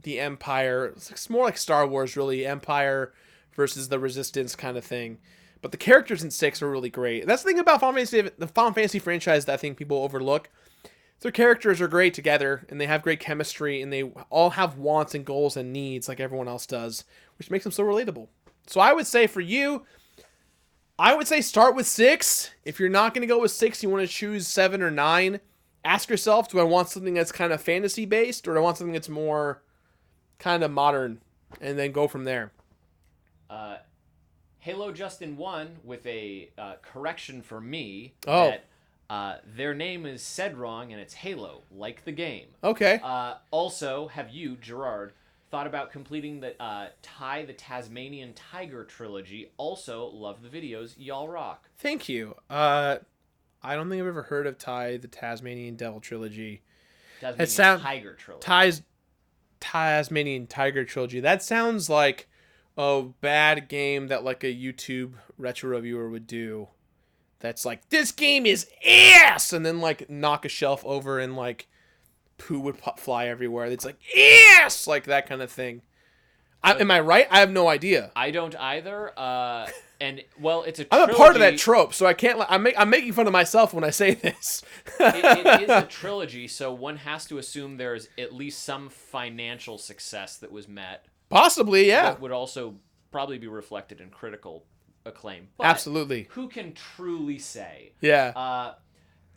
B: Empire. It's more like Star Wars, really. Empire versus the Resistance kind of thing. But the characters in 6 are really great. That's the thing about the Final Fantasy franchise that I think people overlook. Their characters are great together, and they have great chemistry, and they all have wants and goals and needs like everyone else does, which makes them so relatable. So I would say for you, I would say start with 6. If you're not going to go with 6, you want to choose 7 or 9. Ask yourself, do I want something that's kind of fantasy-based, or do I want something that's more kind of modern? And then go from there.
C: Halo Justin 1 with a correction for me.
B: Oh.
C: That their name is said wrong, and it's Halo, like the game.
B: Okay.
C: Also, have you, Gerard, thought about completing the Ty the Tasmanian Tiger trilogy? Also, love the videos. Y'all rock.
B: Thank you. I don't think I've ever heard of Ty the Tasmanian Devil trilogy.
C: Tiger trilogy.
B: Tasmanian Tiger trilogy. That sounds like a bad game that like a YouTube retro reviewer would do. That's like, this game is ass! And then like knock a shelf over and like poo would fly everywhere. It's like, ass! Like that kind of thing. Am I right? I have no idea.
C: I don't either. And well, it's a trilogy.
B: I'm a part of that trope, so I can't. I'm making fun of myself when I say this.
C: it is a trilogy, so one has to assume there's at least some financial success that was met.
B: Possibly, yeah.
C: That would also probably be reflected in critical acclaim. But
B: absolutely.
C: Who can truly say?
B: Yeah.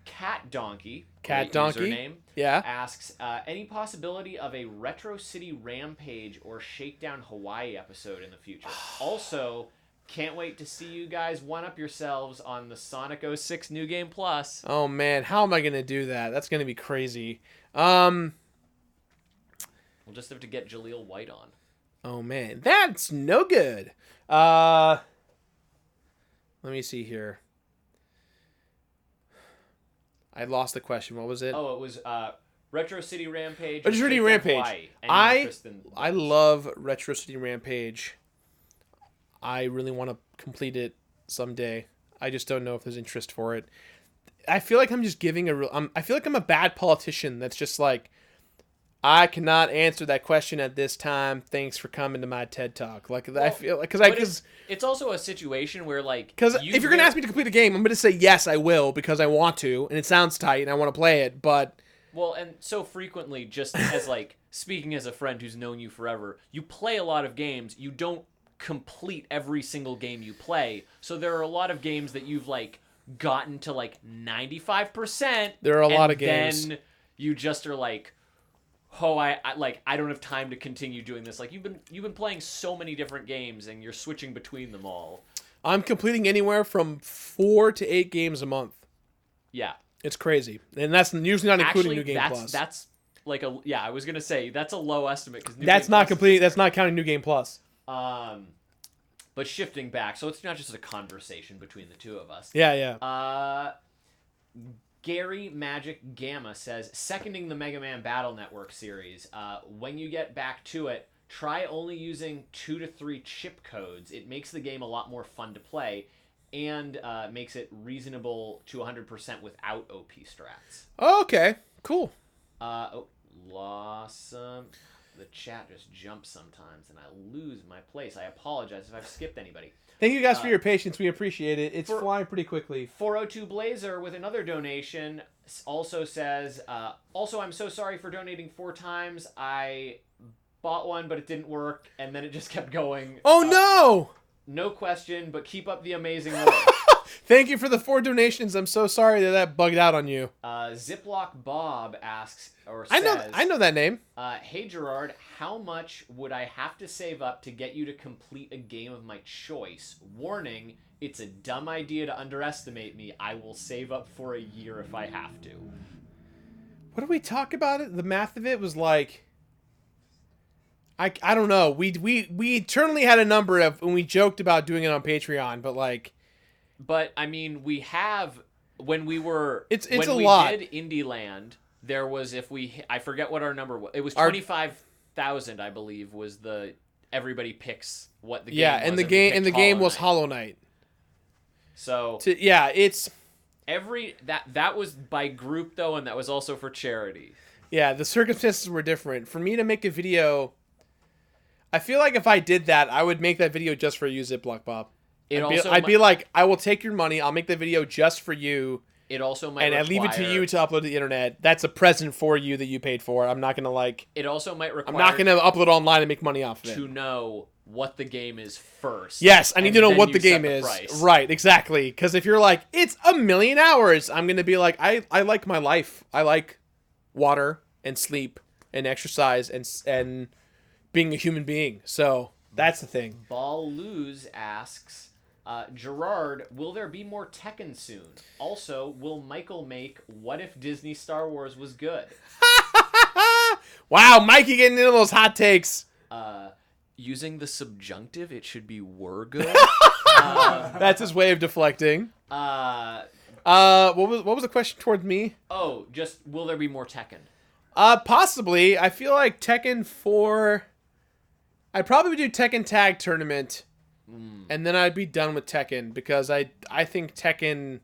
C: Cat Donkey.
B: Username, yeah.
C: Asks, any possibility of a Retro City Rampage or Shakedown Hawaii episode in the future? Also, can't wait to see you guys one-up yourselves on the Sonic 06 New Game Plus.
B: Oh, man. How am I going to do that? That's going to be crazy. We'll
C: just have to get Jaleel White on.
B: Oh, man. That's no good. Let me see here. I lost the question. What was it?
C: Oh, it was Retro City Rampage.
B: Retro City Rampage. I love Retro City Rampage. I really want to complete it someday. I just don't know if there's interest for it. I feel like I'm just giving I feel like I'm a bad politician that's just like, I cannot answer that question at this time. Thanks for coming to my TED Talk. Like, well, I feel like because
C: it's also a situation where like,
B: because if you're gonna ask me to complete a game, I'm gonna say yes, I will, because I want to, and it sounds tight, and I want to play it. But
C: well, and so frequently, just as like speaking as a friend who's known you forever, you play a lot of games. You don't complete every single game you play. So there are a lot of games that you've like gotten to like 95%.
B: There are a lot of games.
C: Then you just are like, oh, I don't have time to continue doing this. Like you've been playing so many different games and you're switching between them all.
B: I'm completing anywhere from 4 to 8 games a month.
C: Yeah.
B: It's crazy. And that's usually not including
C: Actually,
B: New Game Plus.
C: That's like I was going to say that's a low estimate cuz
B: that's not complete. That's not counting New Game Plus.
C: But shifting back, so it's not just a conversation between the two of us.
B: Yeah.
C: Gary Magic Gamma says, seconding the Mega Man Battle Network series, when you get back to it, try only using 2 to 3 chip codes. It makes the game a lot more fun to play and makes it reasonable to 100% without OP strats.
B: Oh, okay. Cool.
C: Lawsome. The chat just jumps sometimes and I lose my place. I apologize if I've skipped anybody.
B: Thank you guys for your patience. We appreciate it. It's flying pretty quickly.
C: 402 Blazer with another donation also says, also, I'm so sorry for donating 4 times. I bought one, but it didn't work, and then it just kept going.
B: Oh, no!
C: No question, but keep up the amazing work.
B: Thank you for the 4 donations. I'm so sorry that bugged out on you.
C: Ziploc Bob asks, or says...
B: I know that name.
C: Hey, Gerard, how much would I have to save up to get you to complete a game of my choice? Warning, it's a dumb idea to underestimate me. I will save up for a year if I have to.
B: What did we talk about it? The math of it was like... I don't know. We eternally had a number of... when we joked about doing it on Patreon, but like...
C: But I mean, we have when we were
B: it's
C: when
B: a
C: we
B: lot.
C: did Indie Land, there was I forget what our number was. It was 25,000, I believe, was the everybody picks what the game was.
B: And the game was Hollow Knight.
C: So
B: it's
C: every that was by group though, and that was also for charity.
B: Yeah, the circumstances were different. For me to make a video, I feel like if I did that, I would make that video just for you, Ziploc Bob. I'd be like, I will take your money. I'll make the video just for you.
C: It also might
B: and I leave it to you to upload to the internet. That's a present for you that you paid for. I'm not gonna like.
C: It also might require.
B: I'm not gonna upload online and make money off of it.
C: To know what the game is first.
B: Yes, I need to know what the game is. Right, exactly. Because if you're like, it's 1,000,000 hours, I'm gonna be like, I like my life. I like water and sleep and exercise and being a human being. So that's the thing.
C: Ball Lose asks. Gerard, will there be more Tekken soon? Also, will Michael make What If Disney Star Wars was good?
B: Wow, Mikey getting into those hot takes.
C: Using the subjunctive, it should be were good.
B: That's his way of deflecting. What was the question towards me?
C: Oh, just will there be more Tekken?
B: Possibly. I feel like Tekken 4... I'd probably do Tekken Tag Tournament... And then I'd be done with Tekken because I think Tekken,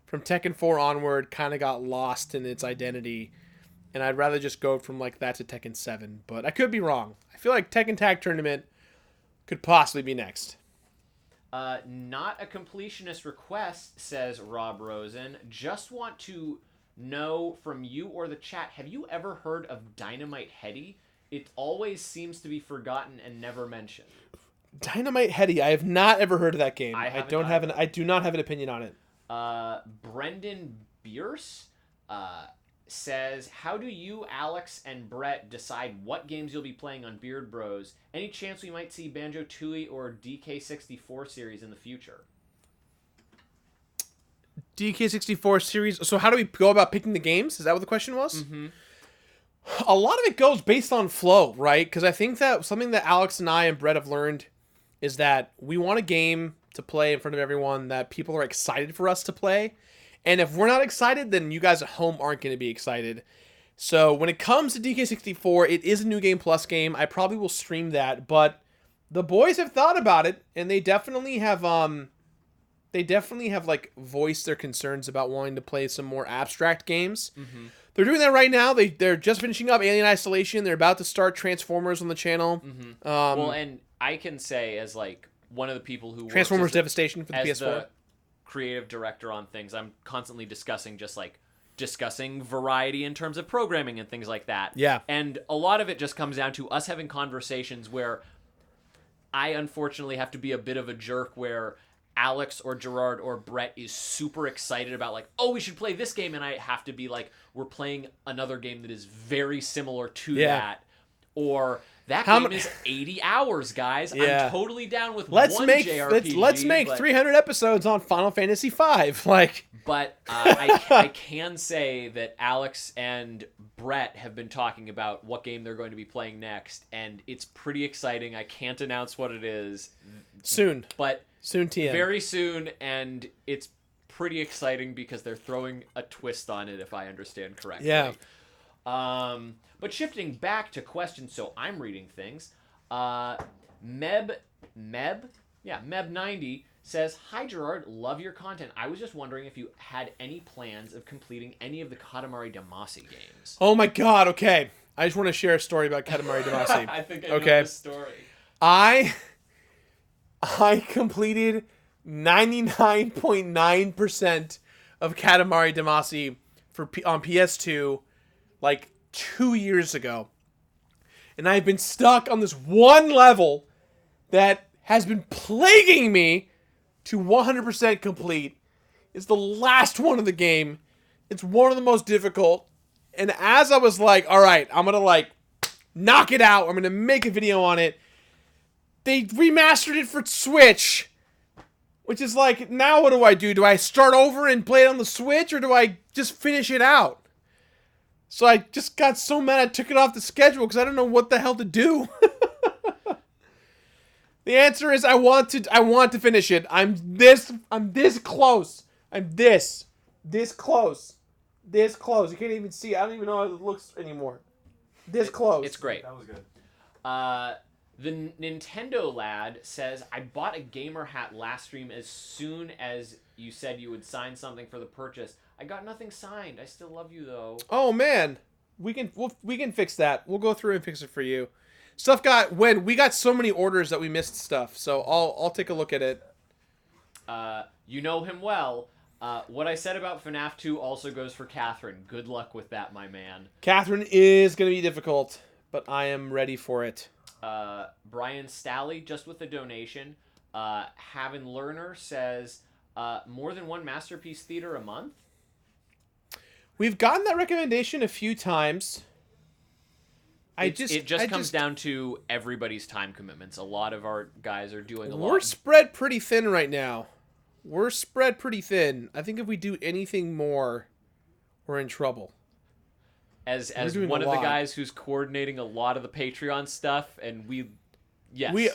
B: from Tekken 4 onward, kind of got lost in its identity. And I'd rather just go from like that to Tekken 7. But I could be wrong. I feel like Tekken Tag Tournament could possibly be next.
C: Not a completionist request, says Rob Rosen. Just want to know from you or the chat, have you ever heard of Dynamite Heady? It always seems to be forgotten and never mentioned.
B: Dynamite Heady. I have not ever heard of that game.
C: I
B: do not have an opinion on it.
C: Brendan Bierce says, how do you, Alex, and Brett decide what games you'll be playing on Beard Bros? Any chance we might see Banjo-Tooie or DK64 series in the future?
B: DK64 series. So how do we go about picking the games? Is that what the question was?
C: Mm-hmm.
B: A lot of it goes based on flow, right? Because I think that something that Alex and I and Brett have learned is that we want a game to play in front of everyone that people are excited for us to play. And if we're not excited, then you guys at home aren't going to be excited. So when it comes to DK64, it is a New Game Plus game. I probably will stream that, but the boys have thought about it, and they definitely have like voiced their concerns about wanting to play some more abstract games.
C: Mm-hmm.
B: They're doing that right now. They're just finishing up Alien Isolation. They're about to start Transformers on the channel.
C: Mm-hmm. Well, and I can say as like one of the people who
B: Transformers
C: works
B: Devastation for the PS4.
C: The creative director on things, I'm constantly discussing variety in terms of programming and things like that.
B: Yeah.
C: And a lot of it just comes down to us having conversations where I unfortunately have to be a bit of a jerk where Alex or Gerard or Brett is super excited about like, oh, we should play this game, and I have to be like, we're playing another game that is very similar to that, or that game is 80 hours, guys. I'm totally down with one JRPG.
B: Let's make 300 episodes on Final Fantasy V. Like,
C: but I can say that Alex and Brett have been talking about what game they're going to be playing next, and it's pretty exciting. I can't announce what it is
B: soon,
C: but
B: soon, TM.
C: Very soon, and it's pretty exciting because they're throwing a twist on it, if I understand correctly.
B: Yeah.
C: But shifting back to questions, so I'm reading things. Meb90 says, "Hi Gerard, love your content. I was just wondering if you had any plans of completing any of the Katamari Damacy games."
B: Oh my god, okay. I just want to share a story about Katamari Damacy.
C: I think I know this story.
B: I completed 99.9% of Katamari Damacy on PS2 like 2 years ago. And I've been stuck on this one level that has been plaguing me to 100% complete. It's the last one of the game. It's one of the most difficult. And as I was like, all right, I'm going to like knock it out. I'm going to make a video on it. They remastered it for Switch. Which is like, now what do I do? Do I start over and play it on the Switch? Or do I just finish it out? So I just got so mad I took it off the schedule because I don't know what the hell to do. The answer is I want to finish it. I'm this close. I'm this close. This close. You can't even see. I don't even know how it looks anymore. This close.
C: It's great.
D: That was good.
C: The Nintendo lad says, "I bought a gamer hat last stream as soon as you said you would sign something for the purchase. I got nothing signed. I still love you though."
B: Oh man, we can fix that. We'll go through and fix it for you. We got so many orders that we missed stuff. So I'll take a look at it.
C: You know him well. What I said about FNAF 2 also goes for Catherine. Good luck with that, my man.
B: Catherine is going to be difficult, but I am ready for it.
C: Brian Stalley, just with a donation. Havin Lerner says, more than one Masterpiece Theater a month?
B: We've gotten that recommendation a few times.
C: It just comes down to everybody's time commitments. A lot of our guys are doing a lot.
B: We're spread pretty thin right now. I think if we do anything more, we're in trouble.
C: As one of the guys who's coordinating a lot of the Patreon stuff, and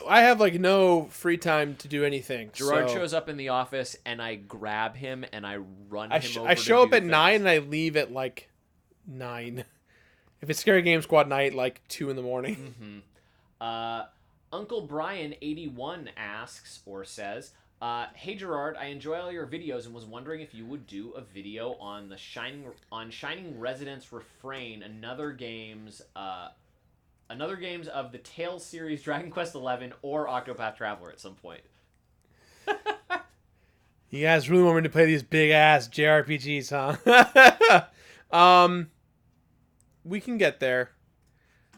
C: I have like no free time to do anything. Gerard shows up in the office, and I grab him and I run him over.
B: I show up at 9 and I leave at like 9. If it's Scary Game Squad night, like 2 in the morning.
C: Mm-hmm. Uncle Brian 81 asks or says, "Hey Gerard, I enjoy all your videos and was wondering if you would do a video on the Shining Residence Refrain, another games of the Tales series, Dragon Quest XI, or Octopath Traveler at some point."
B: You guys really want me to play these big ass JRPGs, huh? We can get there.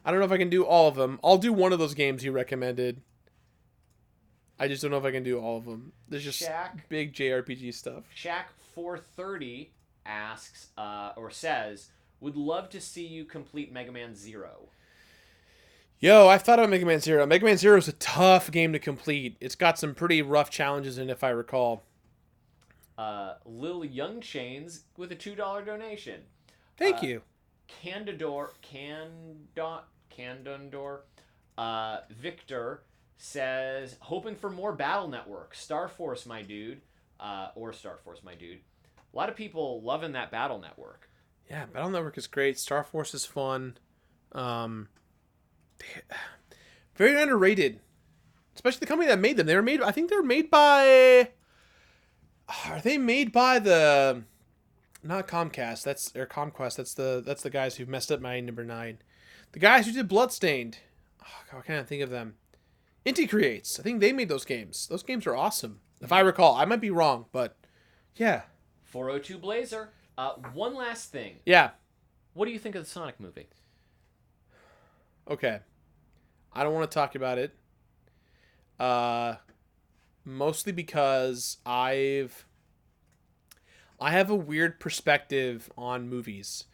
B: I don't know if I can do all of them. I'll do one of those games you recommended. I just don't know if I can do all of them. There's just big JRPG stuff.
C: Shaq430 asks, or says, "Would love to see you complete Mega Man 0.
B: Yo, I've thought about Mega Man 0. Mega Man 0 is a tough game to complete. It's got some pretty rough challenges in it, if I recall.
C: Lil Young Chains with a $2 donation.
B: Thank you.
C: Candondor, Victor says, "Hoping for more Battle Network. Star Force, my dude." Or Star Force, my dude. A lot of people loving that Battle Network.
B: Yeah, Battle Network is great. Star Force is fun. Very underrated. Especially the company that made them. I think they're made by... Are they made by the... Not Comcast. Or Conquest. That's the guys who messed up my number 9. The guys who did Bloodstained. Oh, God, I can't think of them. Inti Creates. I think they made those games. Those games are awesome. If I recall. I might be wrong, but yeah.
C: 402 Blazer. One last thing.
B: Yeah.
C: What do you think of the Sonic movie? Okay.
B: I don't want to talk about it. mostly because I have a weird perspective on movies.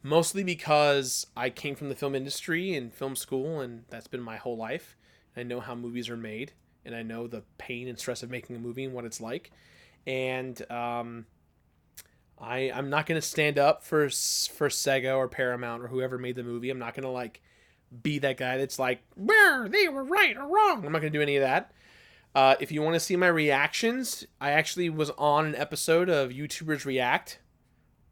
B: Mostly because I came from the film industry and film school, and that's been my whole life. I know how movies are made, and I know the pain and stress of making a movie and what it's like. And I'm not going to stand up for Sega or Paramount or whoever made the movie. I'm not going to like be that guy that's like, well, they were right or wrong. I'm not going to do any of that. If you want to see my reactions, I actually was on an episode of YouTubers React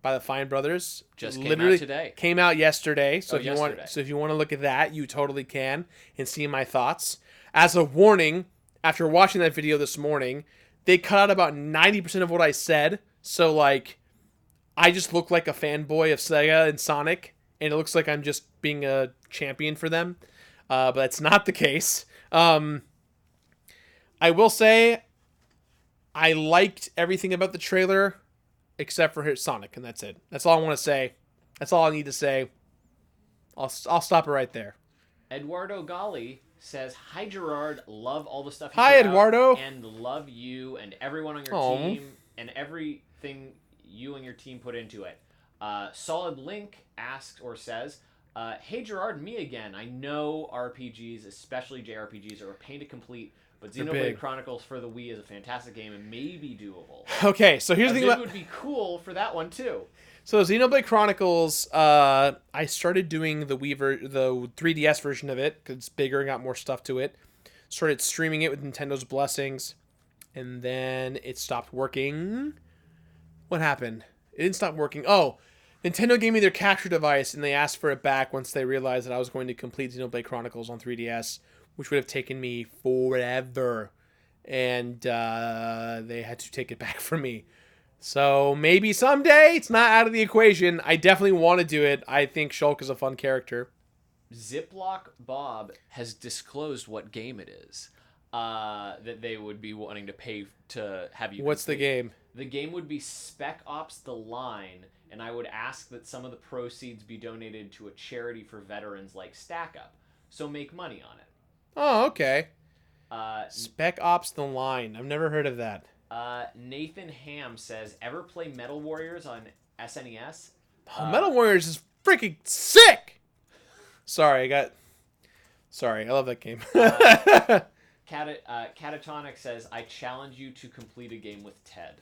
B: by the Fine Brothers.
C: Just came out today.
B: Came out yesterday. So
C: yesterday.
B: If you want to look at that, you totally can and see my thoughts. As a warning, after watching that video this morning, they cut out about 90% of what I said. So like, I just look like a fanboy of Sega and Sonic, and it looks like I'm just being a champion for them. But that's not the case. I will say I liked everything about the trailer except for Sonic, and that's it. That's all I want to say. That's all I need to say. I'll stop it right there.
C: Eduardo Gali says, "Hi Gerard, love all the stuff you
B: Hi,
C: put out,
B: Eduardo.
C: and love you and everyone on your
B: Aw.
C: team and everything you and your team put into it." Solid Link asks or says, "Hey Gerard, me again. I know RPGs, especially JRPGs, are a pain to complete, but
B: They're
C: Xenoblade
B: big.
C: Chronicles for the Wii is a fantastic game and may be doable."
B: Okay, so here's
C: A
B: the
C: vid
B: thing about...
C: would be cool for that one too.
B: So Xenoblade Chronicles, I started doing the 3DS version of it, because it's bigger and got more stuff to it. Started streaming it with Nintendo's blessings, and then it stopped working. What happened? It didn't stop working. Oh, Nintendo gave me their capture device, and they asked for it back once they realized that I was going to complete Xenoblade Chronicles on 3DS, which would have taken me forever. And they had to take it back from me. So maybe someday, it's not out of the equation. I definitely want to do it. I think Shulk is a fun character.
C: Ziploc Bob has disclosed what game it is that they would be wanting to pay to have you
B: What's the
C: complete.
B: game?
C: The game would be Spec Ops: The Line, and I would ask that some of the proceeds be donated to a charity for veterans like Stack Up. So make money on it.
B: Oh, okay.
C: Uh,
B: Spec Ops: The Line. I've never heard of that.
C: Nathan Ham says, "Ever play Metal Warriors on SNES?"
B: Oh, Metal Warriors is freaking sick! Sorry, I love that game.
C: Catatonic says, "I challenge you to complete a game with Ted."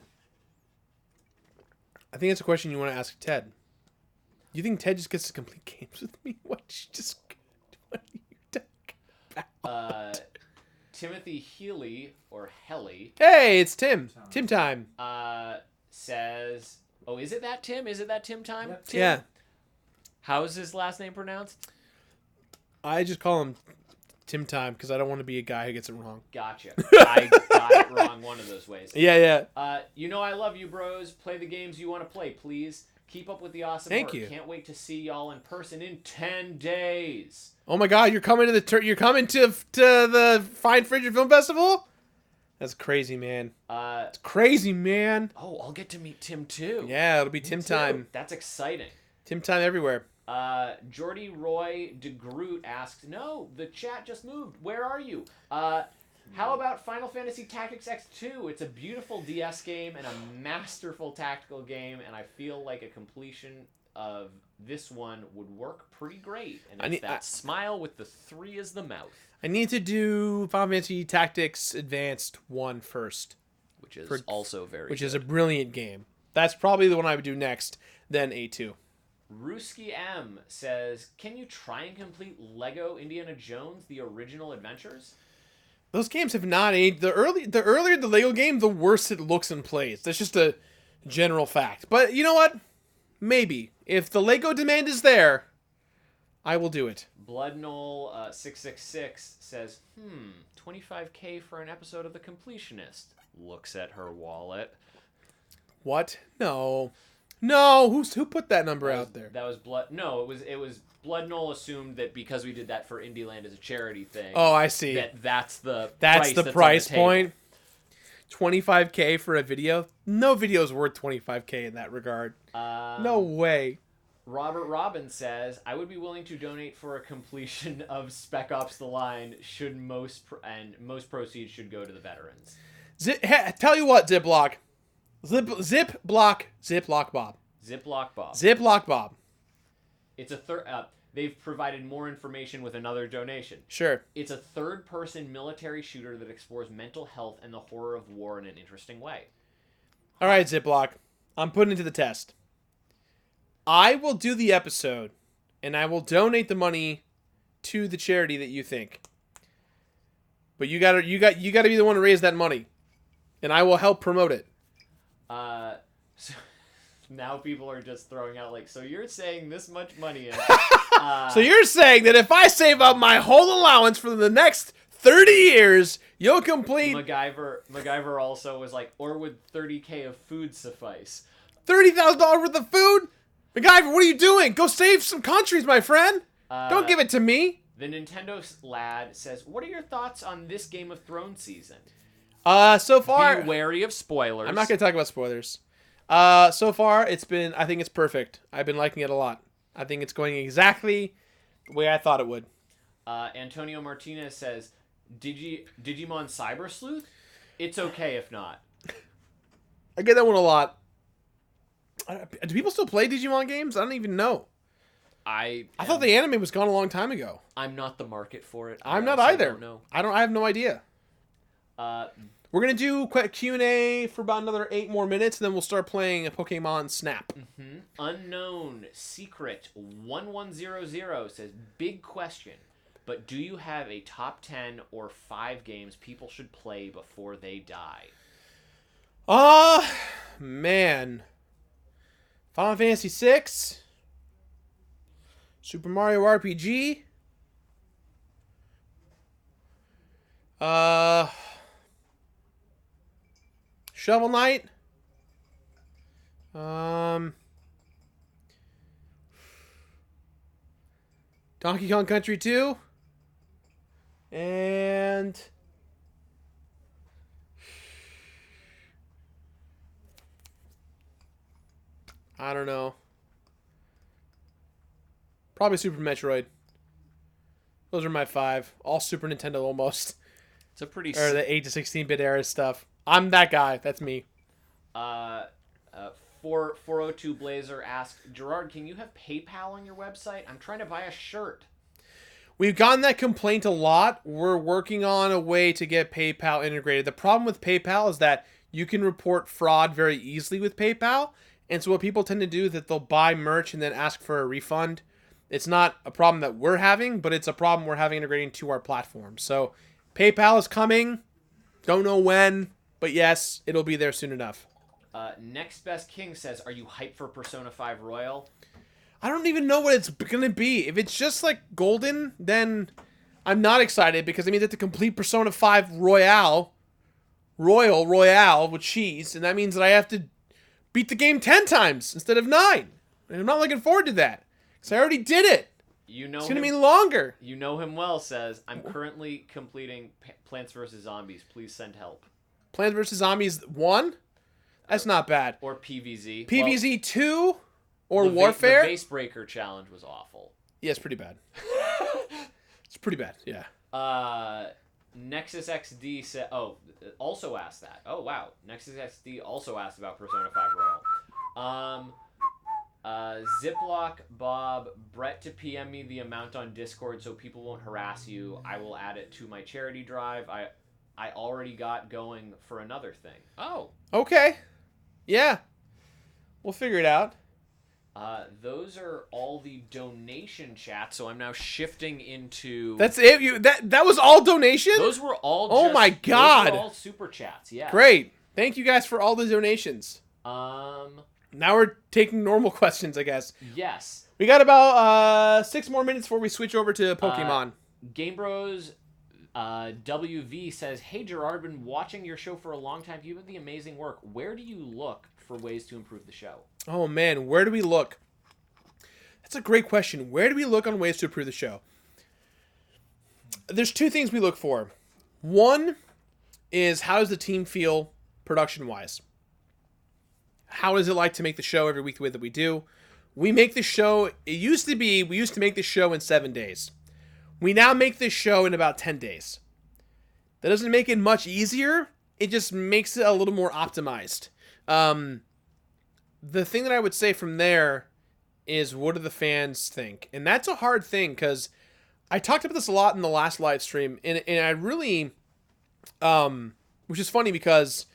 B: I think it's a question you want to ask Ted. You think Ted just gets to complete games with me? What are you talking about?
C: Timothy Healy, or Helly,
B: Hey, it's Tim. Tim time.
C: says, "Oh, is it that Tim? Is it that Tim time?"
D: Yep.
C: Tim?
B: Yeah.
C: How is his last name pronounced?
B: I just call him Tim time because I don't want to be a guy who gets it wrong.
C: Gotcha. I got it wrong one of those ways.
B: Yeah.
C: You know I love you, bros. Play the games you want to play, please. Keep up with the awesome
B: Thank
C: work.
B: you.
C: Can't wait to see y'all in person in 10 days.
B: Oh my God, you're coming to the Fine Fraser Film Festival? That's crazy, man. It's crazy, man.
C: Oh, I'll get to meet Tim too.
B: Yeah, it'll be Tim time.
C: That's exciting.
B: Tim time everywhere.
C: Jordy Roy DeGroot asks, "No, the chat just moved. Where are you? How about Final Fantasy Tactics X2? It's a beautiful DS game and a masterful tactical game, and I feel like a completion of this one would work pretty great. And it's that smile with the 3 as the mouth.
B: I need to do Final Fantasy Tactics Advanced 1 first.
C: Which is also very
B: Which
C: good.
B: is a brilliant game. That's probably the one I would do next, then A2.
C: Ruski M says, "Can you try and complete Lego Indiana Jones: The Original Adventures?"
B: Those games have not aged. The earlier the Lego game, the worse it looks and plays. That's just a general fact. But you know what? Maybe. If the Lego demand is there, I will do it.
C: Bloodknoll 666 says, 25K for an episode of The Completionist. Looks at her wallet.
B: What? No. Who put that number out there?
C: That was No, it was Bloodknoll assumed that because we did that for Indieland as a charity thing.
B: Oh, I see.
C: That's the
B: price
C: on the
B: point. 25K for a video? No video is worth 25K in that regard. No way.
C: Robert Robbins says, "I would be willing to donate for a completion of Spec Ops: The Line. Should most proceeds should go to the veterans."
B: Tell you what, Ziploc. Ziploc Bob.
C: Ziploc Bob.
B: Ziploc Bob.
C: It's a third. They've provided more information with another donation.
B: Sure.
C: It's a third-person military shooter that explores mental health and the horror of war in an interesting way.
B: All right, Ziploc. I'm putting it to the test. I will do the episode, and I will donate the money to the charity that you think. But you gotta be the one to raise that money, and I will help promote it.
C: So now people are just throwing out like, so you're saying this much money in.
B: So you're saying that if I save up my whole allowance for the next 30 years, you'll complete...
C: MacGyver also was like, or would 30K of food suffice?
B: $30,000 worth of food? MacGyver, what are you doing? Go save some countries, my friend. Don't give it to me.
C: The Nintendo lad says, what are your thoughts on this Game of Thrones season?
B: So far...
C: Be wary of spoilers.
B: I'm not going to talk about spoilers. So far, I think it's perfect. I've been liking it a lot. I think it's going exactly the way I thought it would.
C: Antonio Martinez says, Digimon Cyber Sleuth? It's okay if not.
B: I get that one a lot. Do people still play Digimon games? I don't even know. I thought the anime was gone a long time ago.
C: I'm not the market for it.
B: I'm not either. I have no idea. We're going to do Q&A for about another 8 more minutes, and then we'll start playing Pokemon Snap.
C: Mm-hmm. Unknown Secret 1100 says, big question, but do you have a top 10 or 5 games people should play before they die?
B: Man. Final Fantasy VI. Super Mario RPG. Shovel Knight. Donkey Kong Country 2. And I don't know. Probably Super Metroid. Those are my 5. All Super Nintendo almost.
C: It's a pretty...
B: Or the 8 to 16-bit era stuff. I'm that guy. That's me.
C: 402 Blazer asked, Gerard, can you have PayPal on your website? I'm trying to buy a shirt.
B: We've gotten that complaint a lot. We're working on a way to get PayPal integrated. The problem with PayPal is that you can report fraud very easily with PayPal. And so what people tend to do is that they'll buy merch and then ask for a refund. It's not a problem that we're having, but it's a problem we're having integrating to our platform. So PayPal is coming. Don't know when, but yes, it'll be there soon enough.
C: Next Best King says, are you hyped for Persona 5 Royal?
B: I don't even know what it's going to be. If it's just like Golden, then I'm not excited because I mean that to complete Persona 5 Royale with cheese, and that means that I have to beat the game 10 times instead of 9. And I'm not looking forward to that because I already did it. It's going to be longer.
C: You know him well says, I'm currently completing Plants vs. Zombies. Please send help.
B: Plants vs. Zombies 1? That's not bad.
C: Or PVZ.
B: PVZ 2? Or Warfare?
C: The Vase Breaker challenge was awful.
B: Yeah, it's pretty bad. It's pretty bad, yeah.
C: Nexus XD also asked that. Oh, wow. Nexus XD also asked about Persona 5 Royal. Ziploc Bob, Brett to PM me the amount on Discord so people won't harass you. I will add it to my charity drive. I already got going for another thing. Oh.
B: Okay. Yeah. We'll figure it out.
C: Those are all the donation chats, so I'm now shifting into...
B: That's it? That was all donation?
C: Those were all
B: Oh my God.
C: Those were all super chats, yeah.
B: Great. Thank you guys for all the donations.
C: Now
B: we're taking normal questions, I guess.
C: Yes.
B: We got about 6 more minutes before we switch over to Pokemon.
C: Game Bros WV says, hey Gerard, been watching your show for a long time. You have the amazing work. Where do you look for ways to improve the show?
B: Oh man, where do we look? That's a great question. Where do we look on ways to improve the show? There's 2 things we look for. One is, how does the team feel production-wise? How is it like to make the show every week the way that we do? We make the show, we used to make the show in 7 days. We now make this show in about 10 days. That doesn't make it much easier. it just makes it a little more optimized. The thing that I would say from there is, what do the fans think? And that's a hard thing, because I talked about this a lot in the last live stream, and I really, which is funny because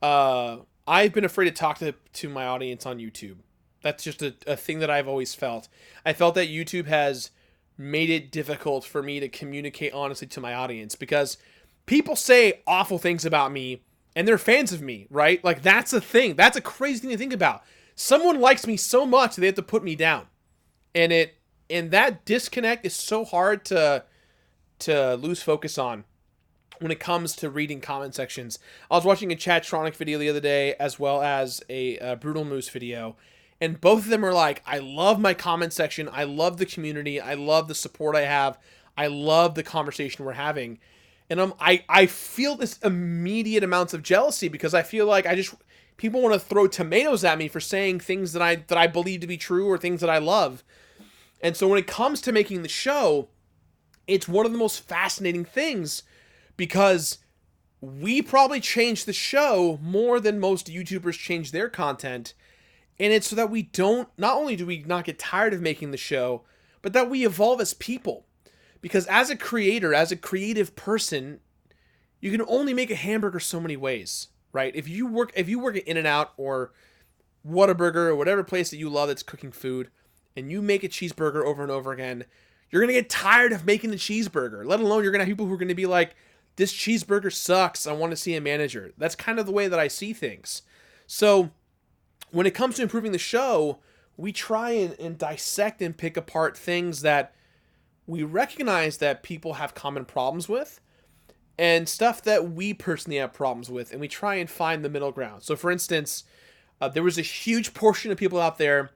B: I've been afraid to talk to my audience on YouTube. That's just a thing that I've always felt. I felt that YouTube has made it difficult for me to communicate honestly to my audience, because people say awful things about me and they're fans of me, right? Like, that's a thing. That's a crazy thing to think about. Someone likes me so much they have to put me down. And that disconnect is so hard to lose focus on when it comes to reading comment sections. I was watching a Chatronic video the other day, as well as a Brutal Moose video, and both of them are like, I love my comment section, I love the community, I love the support I have, I love the conversation we're having. And I feel this immediate amounts of jealousy, because I feel like people want to throw tomatoes at me for saying things that I believe to be true, or things that I love. And so when it comes to making the show, it's one of the most fascinating things, because we probably change the show more than most YouTubers change their content. And it's so that we don't, not only do we not get tired of making the show, but that we evolve as people. Because as a creator, as a creative person, you can only make a hamburger so many ways, right? If you work at In-N-Out or Whataburger or whatever place that you love that's cooking food, and you make a cheeseburger over and over again, you're going to get tired of making the cheeseburger. Let alone you're going to have people who are going to be like, this cheeseburger sucks, I want to see a manager. That's kind of the way that I see things. So when it comes to improving the show, we try and dissect and pick apart things that we recognize that people have common problems with, and stuff that we personally have problems with, and we try and find the middle ground. So for instance, there was a huge portion of people out there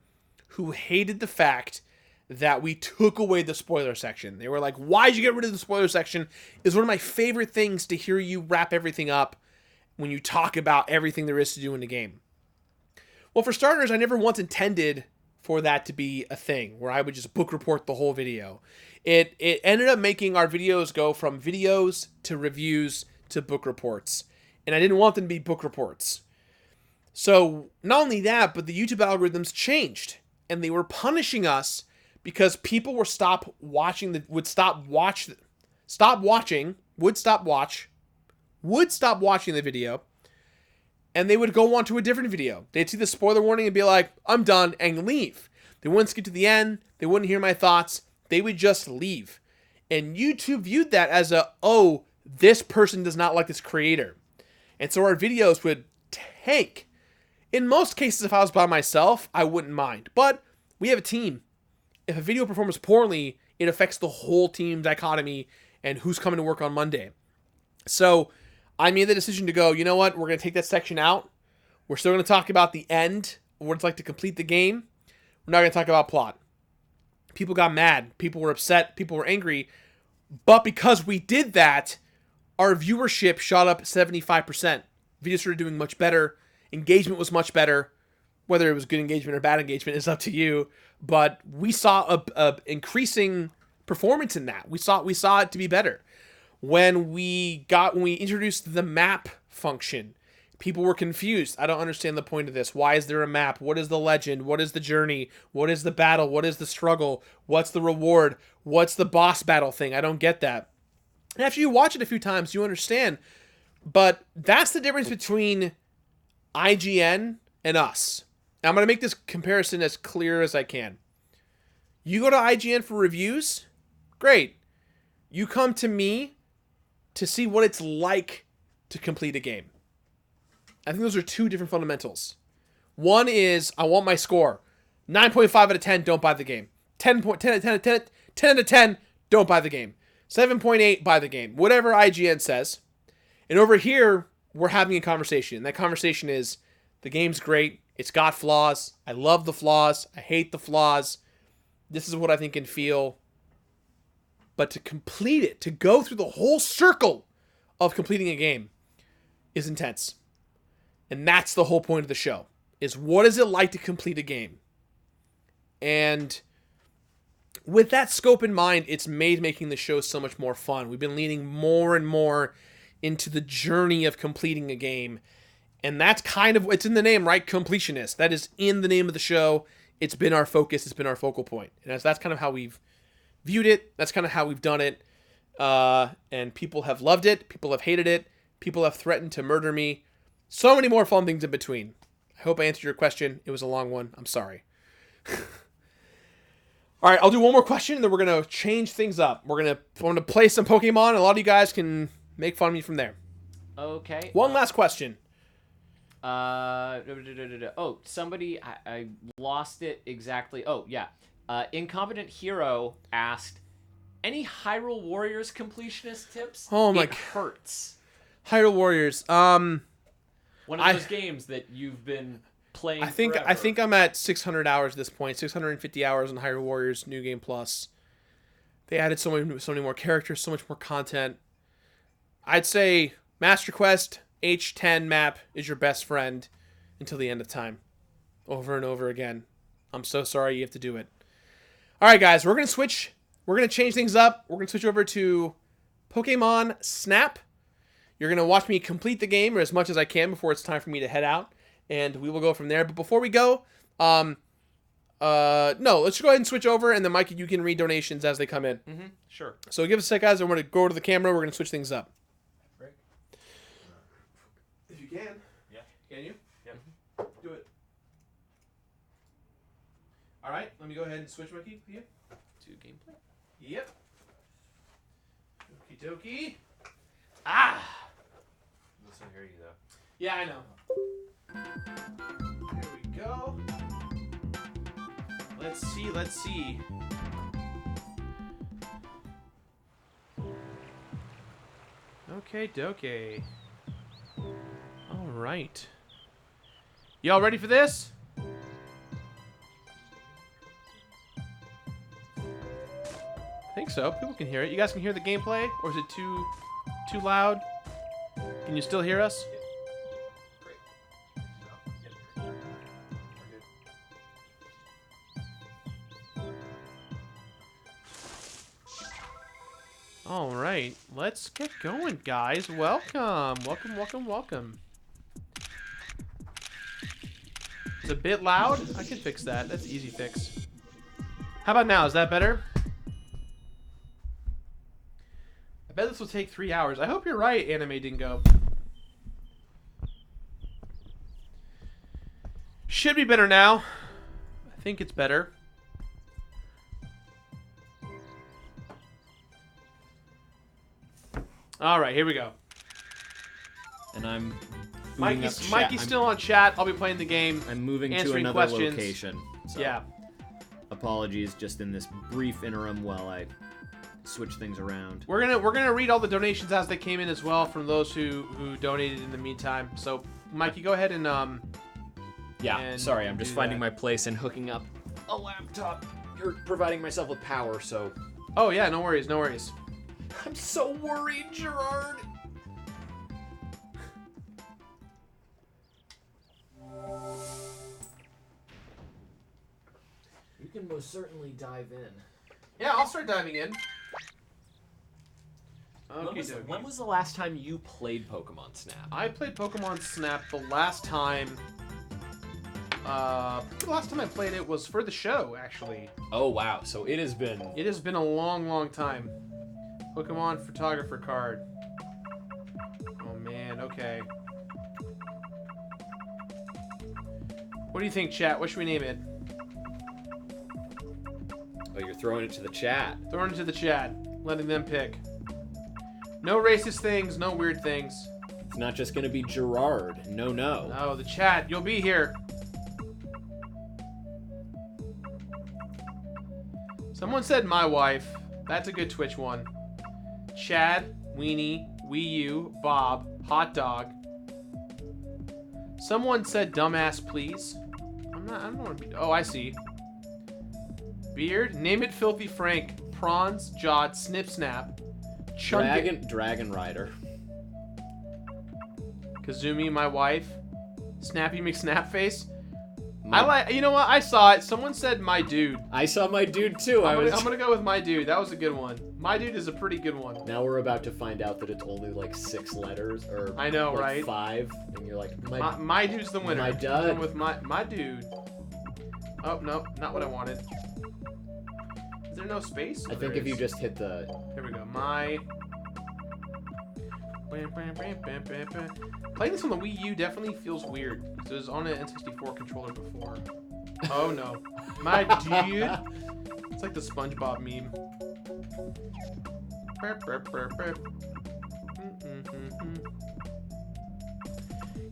B: who hated the fact that we took away the spoiler section. They were like, why'd you get rid of the spoiler section? It's one of my favorite things to hear you wrap everything up when you talk about everything there is to do in the game. Well, for starters, I never once intended for that to be a thing where I would just book report the whole video. It ended up making our videos go from videos to reviews to book reports. And I didn't want them to be book reports. So not only that, but the YouTube algorithms changed, and they were punishing us because people would stop watching the video, and they would go on to a different video. They'd see the spoiler warning and be like, I'm done, and leave. They wouldn't skip to the end. They wouldn't hear my thoughts. They would just leave. And YouTube viewed that as this person does not like this creator. And so our videos would tank. In most cases, if I was by myself, I wouldn't mind. But we have a team. If a video performs poorly, it affects the whole team dichotomy and who's coming to work on Monday. So I made the decision to go, you know what? We're going to take that section out. We're still going to talk about the end, what it's like to complete the game. We're not going to talk about plot. People got mad. People were upset. People were angry. But because we did that, our viewership shot up 75%. Videos started doing much better. Engagement was much better. Whether it was good engagement or bad engagement is up to you. But we saw a increasing performance in that. We saw it to be better. When we introduced the map function, people were confused. I don't understand the point of this. Why is there a map? What is the legend? What is the journey? What is the battle? What is the struggle? What's the reward? What's the boss battle thing? I don't get that. And after you watch it a few times, you understand. But that's the difference between IGN and us. Now, I'm going to make this comparison as clear as I can. You go to IGN for reviews? Great. You come to me to see what it's like to complete a game. I think those are two different fundamentals. One is, I want my score. 9.5 out of 10, don't buy the game. 10 out of 10, don't buy the game. 7.8, buy the game. Whatever IGN says. And over here, we're having a conversation. And that conversation is, the game's great. It's got flaws. I love the flaws. I hate the flaws. This is what I think and feel. But to complete it, to go through the whole circle of completing a game is intense. And that's the whole point of the show, is what is it like to complete a game? And with that scope in mind, it's made making the show so much more fun. We've been leaning more and more into the journey of completing a game. And that's kind of, it's in the name, right? Completionist. That is in the name of the show. It's been our focus. It's been our focal point. And that's kind of how we've viewed it. That's kind of how we've done it. And people have loved it. People have hated it. People have threatened to murder me. So many more fun things in between. I hope I answered your question. It was a long one. I'm sorry. All right, I'll do one more question, and then we're going to change things up. I'm going to play some Pokemon, and a lot of you guys can make fun of me from there.
C: Okay.
B: One last question.
C: Oh, somebody, I lost it exactly. Oh, yeah. Incompetent Hero asked, any Hyrule Warriors completionist tips?
B: Oh my
C: It hurts.
B: Hyrule Warriors.
C: One of those games that you've been playing forever.
B: I think I'm at 600 hours at this point. 650 hours on Hyrule Warriors New Game Plus. They added so many more characters, so much more content. I'd say Master Quest H10 map is your best friend until the end of time. Over and over again. I'm so sorry you have to do it. All right, guys, we're going to switch. We're going to change things up. We're going to switch over to Pokemon Snap. You're going to watch me complete the game, or as much as I can, before it's time for me to head out. And we will go from there. But before we go, no, let's go ahead and switch over. And then, Mikey, you can read donations as they come in.
C: Mm-hmm. Sure.
B: So give us a sec, guys. I'm going to go to the camera. We're going to switch things up. If you can.
A: Yeah.
B: Can you?
A: Yeah.
B: Do it. All right. Let me go ahead and switch, Mikey, for you.
C: To gameplay.
B: Yep. Okie dokie.
A: Listen, hear you though.
B: Yeah, I know. Here we go. Let's see. Okay, dokie. All right. Y'all ready for this? I think so. People can hear it. You guys can hear the gameplay, or is it too loud? Can you still hear us? All right, let's get going, guys. Welcome. It's a bit loud. I can fix that. That's an easy fix. How about now? Is that better? I bet this will take 3 hours. I hope you're right, Anime Dingo. Should be better now. I think it's better. All right, here we go.
C: And I'm
B: Mikey's still on chat. I'll be playing the game.
C: I'm moving to
B: answering
C: another
B: questions.
C: location. So
B: Yeah.
C: apologies just in this brief interim while I switch things around.
B: We're gonna read all the donations as they came in as well from those who donated in the meantime. So, Mikey, go ahead and
C: Yeah,
B: and
C: sorry, I'm just
B: do
C: finding
B: that.
C: my place and hooking up a laptop. You're providing myself with power, so...
B: Oh yeah, no worries.
C: I'm so worried, Gerard! You can most certainly dive in.
B: Yeah, I'll start diving in.
C: When was the last time you played Pokemon Snap?
B: I played Pokemon Snap the last time. The last time I played it was for the show, actually.
C: Oh wow, so it has been...
B: It has been a long time. Pokemon Photographer card. Oh man, okay. What do you think, chat? What should we name it?
C: Oh, you're throwing it to the chat.
B: Throwing it to the chat. Letting them pick. No racist things, no weird things.
C: It's not just gonna be Gerard. No.
B: Oh, the chat. You'll be here. Someone said my wife. That's a good Twitch one. Chad, Weenie, Wii U, Bob, Hot Dog. Someone said dumbass, please. I don't want to be. Oh, I see. Beard, name it Filthy Frank, Prawns, Jod, Snip Snap,
C: Dragon Rider.
B: Kazumi, my wife, Snappy McSnapface. You know what? I saw it. Someone said my dude.
C: I saw my dude too.
B: I'm gonna go with my dude. That was a good one. My dude is a pretty good one.
C: Now we're about to find out that it's only like 6 letters, or
B: I know,
C: like
B: right?
C: 5, and you're like,
B: my dude's the winner.
C: My
B: I'm
C: dud.
B: going with my dude. Oh no, not what I wanted. Is there no space?
C: I think if you just hit the...
B: Here we go. Playing this on the Wii U definitely feels weird. Because it was on an N64 controller before. Oh no. My dude. It's like the SpongeBob meme.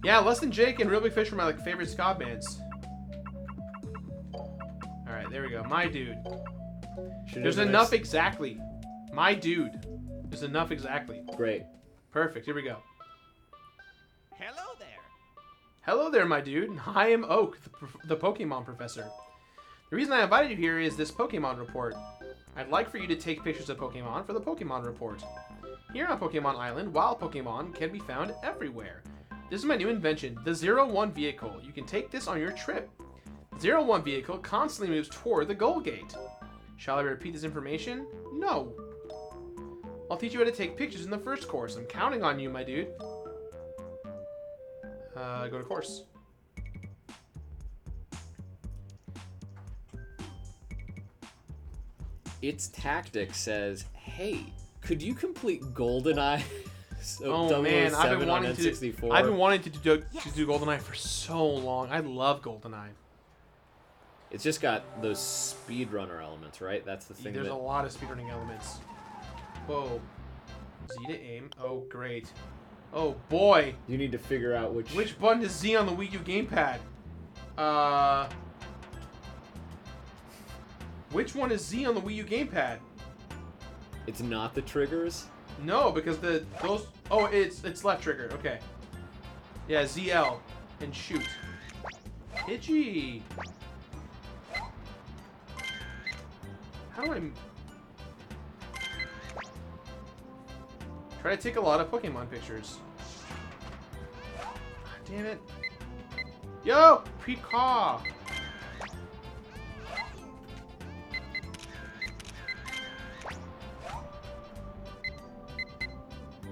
B: Yeah, Less Than Jake and Real Big Fish were my favorite ska bands. Alright, there we go. My dude. There's enough exactly. My dude. There's enough exactly.
C: Great.
B: Perfect. Here we go.
D: Hello there.
B: Hello there, my dude. I am Oak, the Pokemon professor. The reason I invited you here is this Pokemon report. I'd like for you to take pictures of Pokemon for the Pokemon report. Here on Pokemon Island, wild Pokemon can be found everywhere. This is my new invention, the 01 vehicle. You can take this on your trip. The 01 vehicle constantly moves toward the goal gate. Shall I repeat this information? No. I'll teach you how to take pictures in the first course. I'm counting on you, my dude. Go to course.
C: Its Tactic says, hey, could you complete GoldenEye?
B: Oh man, I've been wanting to.
C: N64?
B: I've been wanting to do GoldenEye for so long. I love GoldenEye.
C: It's just got those speedrunner elements, right? That's the thing.
B: There's a lot of speedrunning elements. Whoa. Z to aim. Oh, great. Oh, boy.
C: You need to figure out
B: Which button is Z on the Wii U gamepad? Which one is Z on the Wii U gamepad?
C: It's not the triggers?
B: No, because those... Oh, it's left trigger. Okay. Yeah, ZL. And shoot. Pidgey. How do I... Try to take a lot of Pokemon pictures. Damn it. Yo! Pikachu!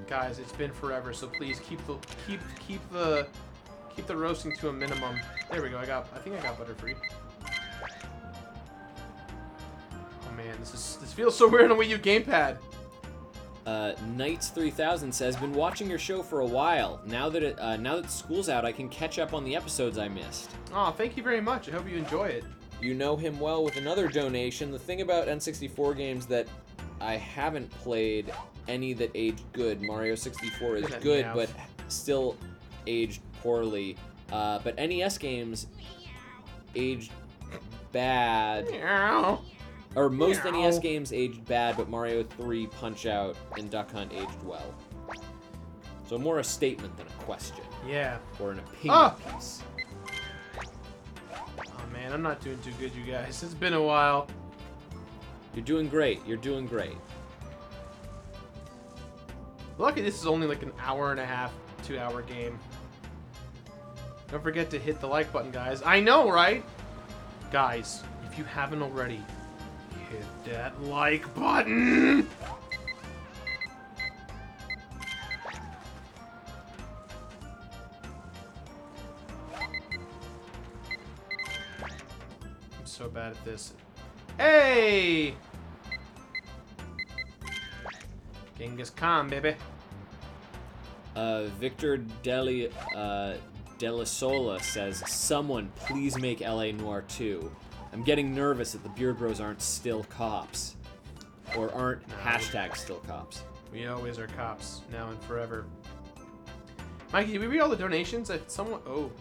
B: Guys, it's been forever, so please keep the roasting to a minimum. There we go. I think I got Butterfree. Oh man, this feels so weird on Wii U gamepad.
C: Knights3000 says, been watching your show for a while. Now that school's out, I can catch up on the episodes I missed.
B: Oh, thank you very much. I hope you enjoy it.
C: You know him well with another donation. The thing about N64 games that I haven't played any that aged good. Mario 64 is good, but still aged poorly. But NES games aged bad.
B: Meow.
C: Or most NES games aged bad, but Mario 3, Punch-Out, and Duck Hunt aged well. So more a statement than a question.
B: Yeah.
C: Or an opinion piece.
B: Oh man, I'm not doing too good, you guys. It's been a while.
C: You're doing great. You're doing great.
B: Lucky this is only like an hour and a half, 2-hour game. Don't forget to hit the like button, guys. I know, right? Guys, if you haven't already, hit that like button! I'm so bad at this. Hey! Genghis Khan, baby.
C: Victor Delasola says, someone please make LA Noire 2. I'm getting nervous that the Beard Bros aren't still cops. Or aren't hashtag still cops.
B: We always are cops, now and forever. Mikey, did we read all the donations? Someone... Oh.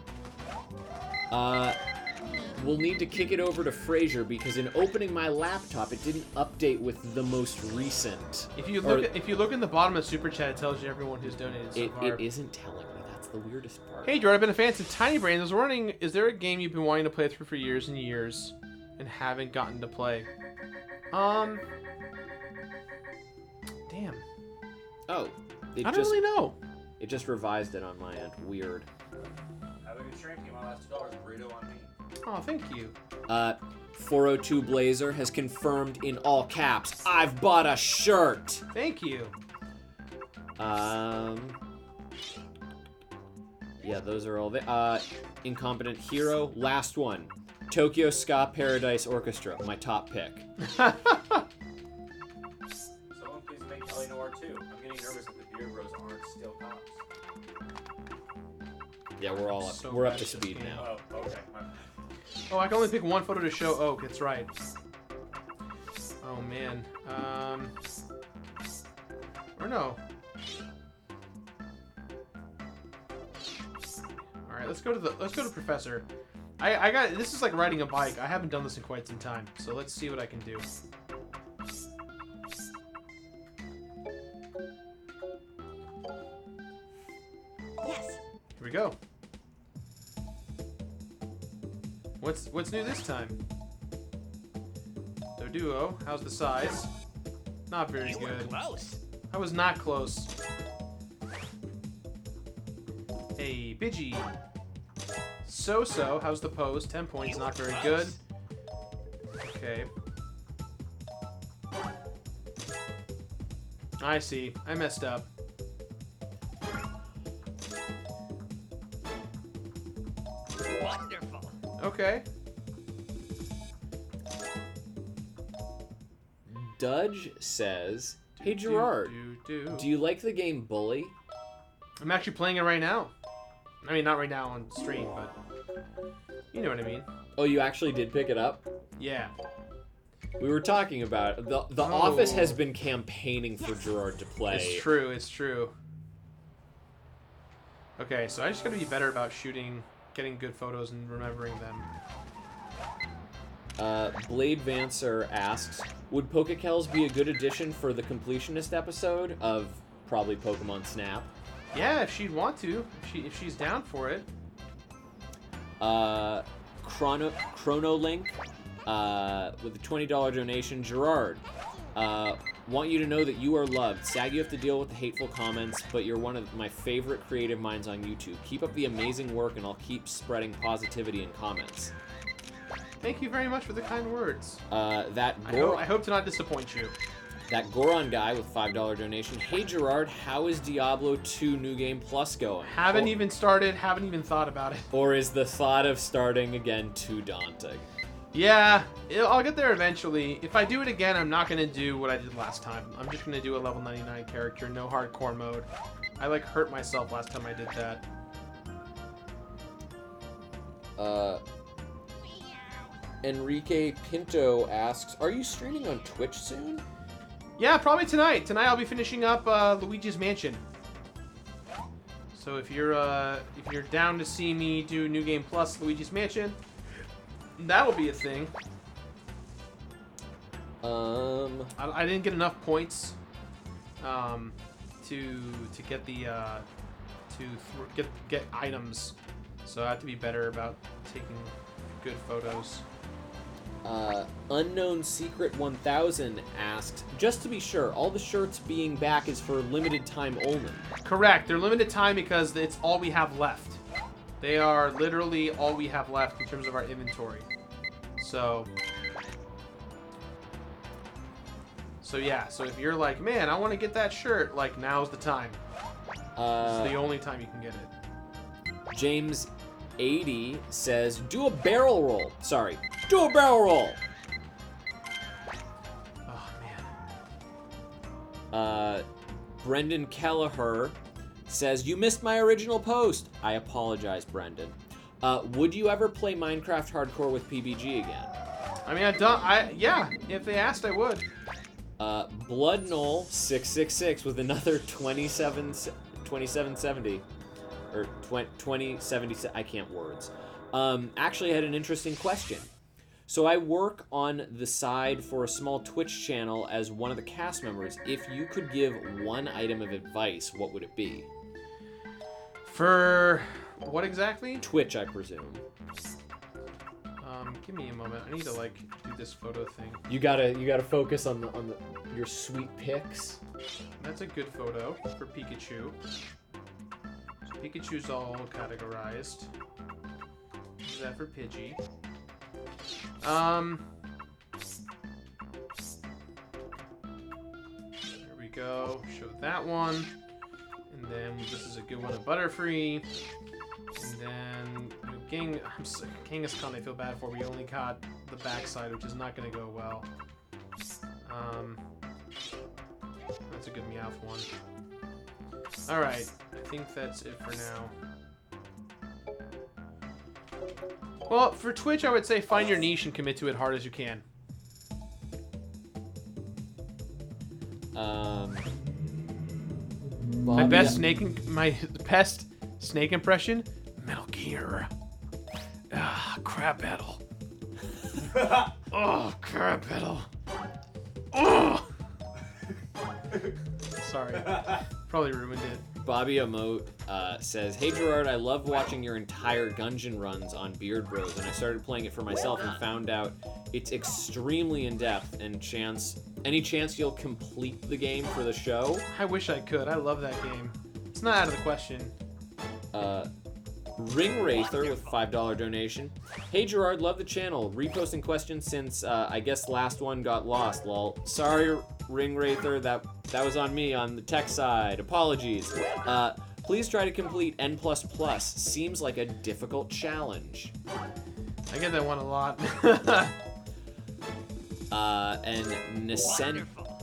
C: We'll need to kick it over to Fraser because in opening my laptop, it didn't update with the most recent.
B: If you look in the bottom of Super Chat, it tells you everyone who's donated so far.
C: It isn't telling me. That's the weirdest part.
B: Hey, Jordan, I've been a fan since Tiny Brain. I was wondering, is there a game you've been wanting to play through for years and years and haven't gotten to play? Damn.
C: Oh.
B: I don't really know.
C: It just revised it on my end. Weird.
A: Have a good stream. Keep my last $2 burrito on me.
B: Oh, thank you.
C: 402 Blazer has confirmed in all caps, I've bought a shirt.
B: Thank you.
C: Yeah, those are all the Incompetent Hero. Last one. Tokyo Ska Paradise Orchestra, my top pick.
A: Someone please make Ellie Noir too. I'm getting nervous that the Beard Bros aren't still cops.
C: Yeah, we're all up.
B: So
C: We're up
B: bad
C: to
B: at this
C: speed
B: game.
C: now.
A: Oh, okay.
B: Oh, I can only pick one photo to show Oak. It's right. Oh man. Or no. All right, let's go to Professor. I got this is like riding a bike. I haven't done this in quite some time, so let's see what I can do.
E: Yes.
B: Here we go. What's new this time? So Duo, how's the size? Not very
D: You were
B: good.
D: close.
B: I was not close. Hey, Pidgey. So, how's the pose? 10 points,
D: You
B: not
D: were
B: very
D: close.
B: good. Okay. I see. I messed up.
D: Wonderful.
B: Okay.
C: Dudge says, hey Gerard,
B: Do.
C: do you like the game Bully?
B: I'm actually playing it right now. I mean, not right now on stream, but you know what I mean.
C: Oh, you actually did pick it up?
B: Yeah.
C: We were talking about it. The office has been campaigning for Gerard to play.
B: It's true, it's true. Okay, so I just gotta be better about shooting, getting good photos and remembering them.
C: Blade Vancer asks, would Pokekells be a good addition for Completionist episode of probably Pokemon Snap?
B: Yeah, if she'd want to, if she's down for it.
C: Chronolink with a $20 donation. Gerard, want you to know that you are loved. Sad you have to deal with the hateful comments, but you're one of my favorite creative minds on YouTube. Keep up the amazing work, and I'll keep spreading positivity in comments.
B: Thank you very much for the kind words.
C: That
B: I hope to not disappoint you.
C: That Goron guy with $5 donation. Hey Gerard, how is Diablo 2 New Game Plus going?
B: Haven't even started, haven't even thought about it.
C: Or is the thought of starting again too daunting?
B: Yeah, I'll get there eventually. If I do it again, I'm not going to do what I did last time. I'm just going to do a level 99 character, no hardcore mode. I like hurt myself last time I did that.
C: Enrique Pinto asks, are you streaming on Twitch soon?
B: Yeah, probably tonight. Tonight I'll be finishing up Luigi's Mansion. So if you're down to see me do New Game Plus Luigi's Mansion, that'll be a thing. I didn't get enough points to get the get items, so I have to be better about taking good photos.
C: Unknown Secret 1000 asked, just to be sure, all the shirts being back is for limited time only.
B: Correct. They're limited time because it's all we have left. They are literally all we have left in terms of our inventory. So yeah. So if you're like, man, I want to get that shirt, like now's the time. This is the only time you can get it.
C: James 80 says, do a barrel roll. Sorry, do a barrel roll.
B: Oh man.
C: Brendan Kelleher says, you missed my original post. I apologize, Brendan. Would you ever play Minecraft Hardcore with PBG again?
B: I mean, yeah. If they asked, I would.
C: Blood Knoll 666 with another 2770 or 2070. I can't words. Actually, I had an interesting question. So I work on the side for a small Twitch channel as one of the cast members. If you could give one item of advice, what would it be?
B: For what exactly?
C: Twitch, I presume.
B: Give me a moment. I need to like do this photo thing.
C: You gotta focus on your sweet pics.
B: That's a good photo for Pikachu. So Pikachu's all categorized. Is that for Pidgey? There we go. Show that one. And then this is a good one of Butterfree. And then Genghis Khan I feel bad for. We only got the backside, which is not going to go well. That's a good Meowth one. Alright, I think that's it for now. Well, for Twitch, I would say find your niche and commit to it hard as you can. My best snake impression, Metal Gear. Crab Battle. Oh, Crab Battle. Oh. Sorry, probably ruined it.
C: Bobby Emote says, "Hey Gerard, I love watching your entire Gungeon runs on Beard Bros, and I started playing it for myself and found out it's extremely in depth. And any chance you'll complete the game for the show?"
B: I wish I could. I love that game. It's not out of the question.
C: Ring Wraither with $5 donation. "Hey Gerard, love the channel. Reposting questions since I guess last one got lost. Lol. Sorry, Ring Wraither, that was on me on the tech side. Apologies. Please try to complete N++. Seems like a difficult challenge."
B: I get that one a lot.
C: And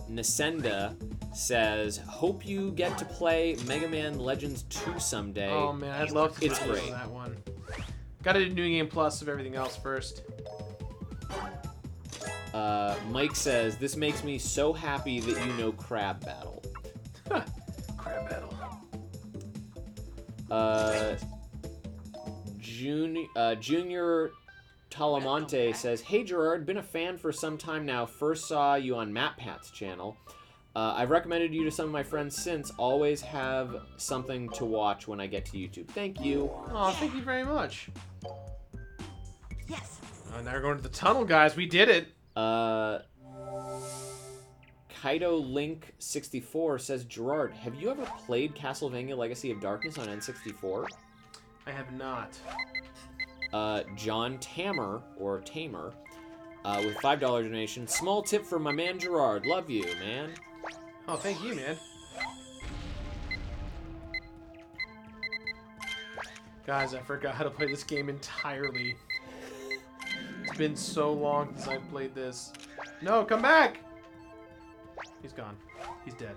C: Nasenda says, "Hope you get to play Mega Man Legends 2 someday."
B: Oh man, I'd love to
C: It's
B: play
C: great.
B: that one. Gotta do New Game Plus of everything else first.
C: Mike says, "This makes me so happy that you know Crab Battle."
B: Crab Battle.
C: Junior Talamonte says, "Hey Gerard, been a fan for some time now. First saw you on MatPat's channel. I've recommended you to some of my friends since. Always have something to watch when I get to YouTube. Thank you."
B: Oh, thank you very much.
D: Yes.
B: Now we're going to the tunnel, guys. We did it.
C: Kaido Link 64 says, "Gerard, have you ever played Castlevania Legacy of Darkness on N64?
B: I have not.
C: John Tamer, or Tamer, with $5 donation. "Small tip for my man Gerard. Love you, man."
B: Oh, thank you, man. Guys, I forgot how to play this game entirely. It's been so long since I've played this. No, come back! He's gone. He's dead.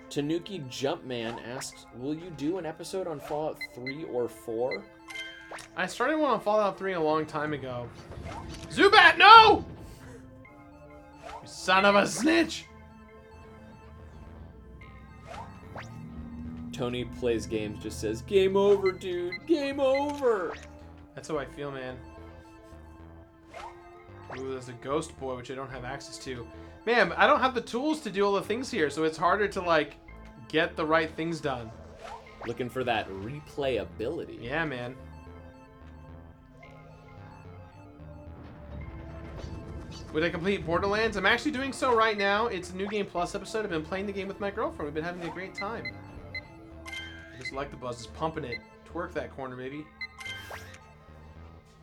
C: Tanuki Jumpman asks, "Will you do an episode on Fallout 3 or 4?
B: I started one on Fallout 3 a long time ago. Zubat, no! You son of a snitch!
C: Tony Plays Games just says, "Game over, dude. Game over."
B: That's how I feel, man. Ooh, there's a ghost boy, which I don't have access to. Man, I don't have the tools to do all the things here, so it's harder to, like, get the right things done.
C: Looking for that replayability.
B: Yeah, man. Would I complete Borderlands? I'm actually doing so right now. It's a New Game Plus episode. I've been playing the game with my girlfriend. We've been having a great time. I just like the buzz. Just pumping it. Twerk that corner, baby.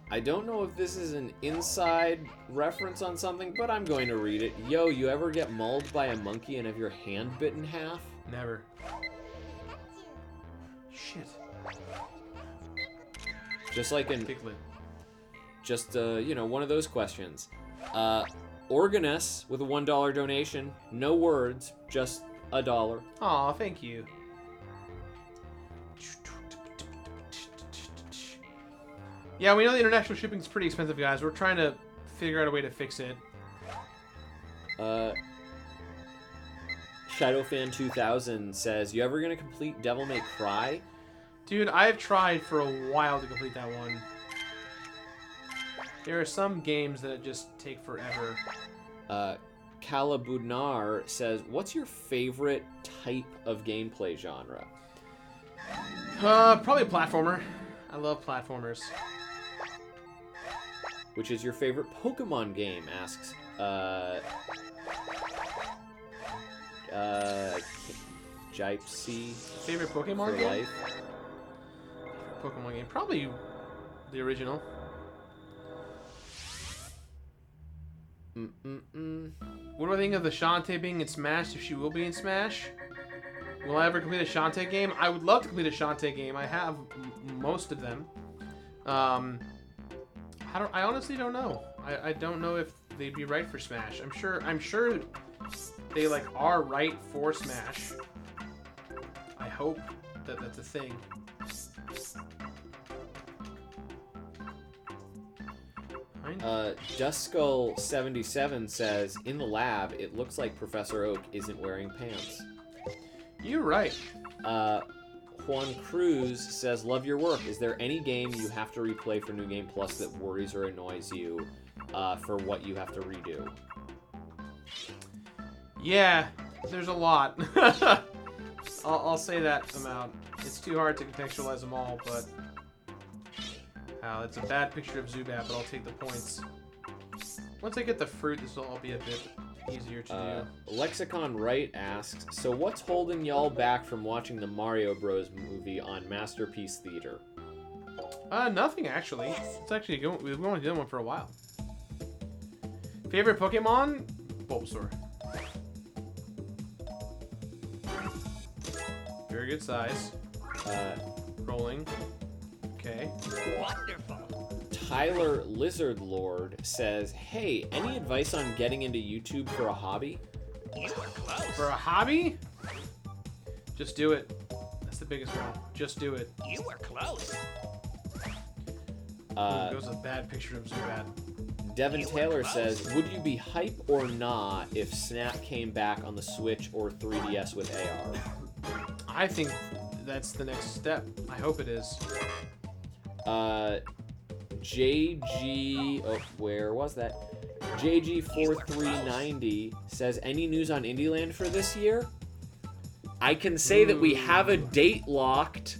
C: I don't know if this is an inside reference on something, but I'm going to read it. "Yo, you ever get mauled by a monkey and have your hand bit in half?"
B: Never. Shit.
C: Just like in...
B: Piglet.
C: Just, one of those questions. Organist with a $1 donation. No words, just $1.
B: Aw, thank you. Yeah, we know the international shipping's pretty expensive, guys. We're trying to figure out a way to fix it.
C: Shadowfan 2000 says, "You ever gonna complete Devil May Cry?"
B: Dude, I've tried for a while to complete that one. There are some games that just take forever.
C: Kalabudnar says, "What's your favorite type of gameplay genre?"
B: Probably a platformer. I love platformers.
C: "Which is your favorite Pokemon game?" asks Gypsy
B: Favorite Pokemon
C: for
B: game?
C: life.
B: Pokemon game. Probably the original. What do I think of the Shantae being in Smash, if she will be in Smash? Will I ever complete a Shantae game? I would love to complete a Shantae game. I have most of them. I honestly don't know. I don't know if they'd be right for Smash. I'm sure they like are right for Smash. I hope that that's a thing.
C: Duskull77 says, in the lab, it looks like Professor Oak isn't wearing pants.
B: You're right.
C: Juan Cruz says, love your work. Is there any game you have to replay for New Game Plus that worries or annoys you for what you have to redo?
B: Yeah, there's a lot. I'll say that amount. It's too hard to contextualize them all, but... it's a bad picture of Zubat, but I'll take the points. Once I get the fruit, this will all be a bit easier to do.
C: Lexicon Wright asks, so what's holding y'all back from watching the Mario Bros. Movie on Masterpiece Theater?
B: Nothing, actually. It's actually going. We've been doing one for a while. Favorite Pokemon? Bulbasaur. Very good size. Rolling. Okay.
D: Wonderful.
C: Tyler Lizard Lord says, hey, any advice on getting into YouTube for a hobby?
D: You were close.
B: For a hobby? Just do it. That's the biggest one. Just do it.
D: You were close.
B: There's a bad picture of Zubat.
C: Devin Taylor says, would you be hype or not if Snap came back on the Switch or 3DS with AR?
B: I think that's the next step. I hope it is.
C: JG, oh, where was that? JG4390 says, any news on Indieland for this year? I can say that we have a date locked.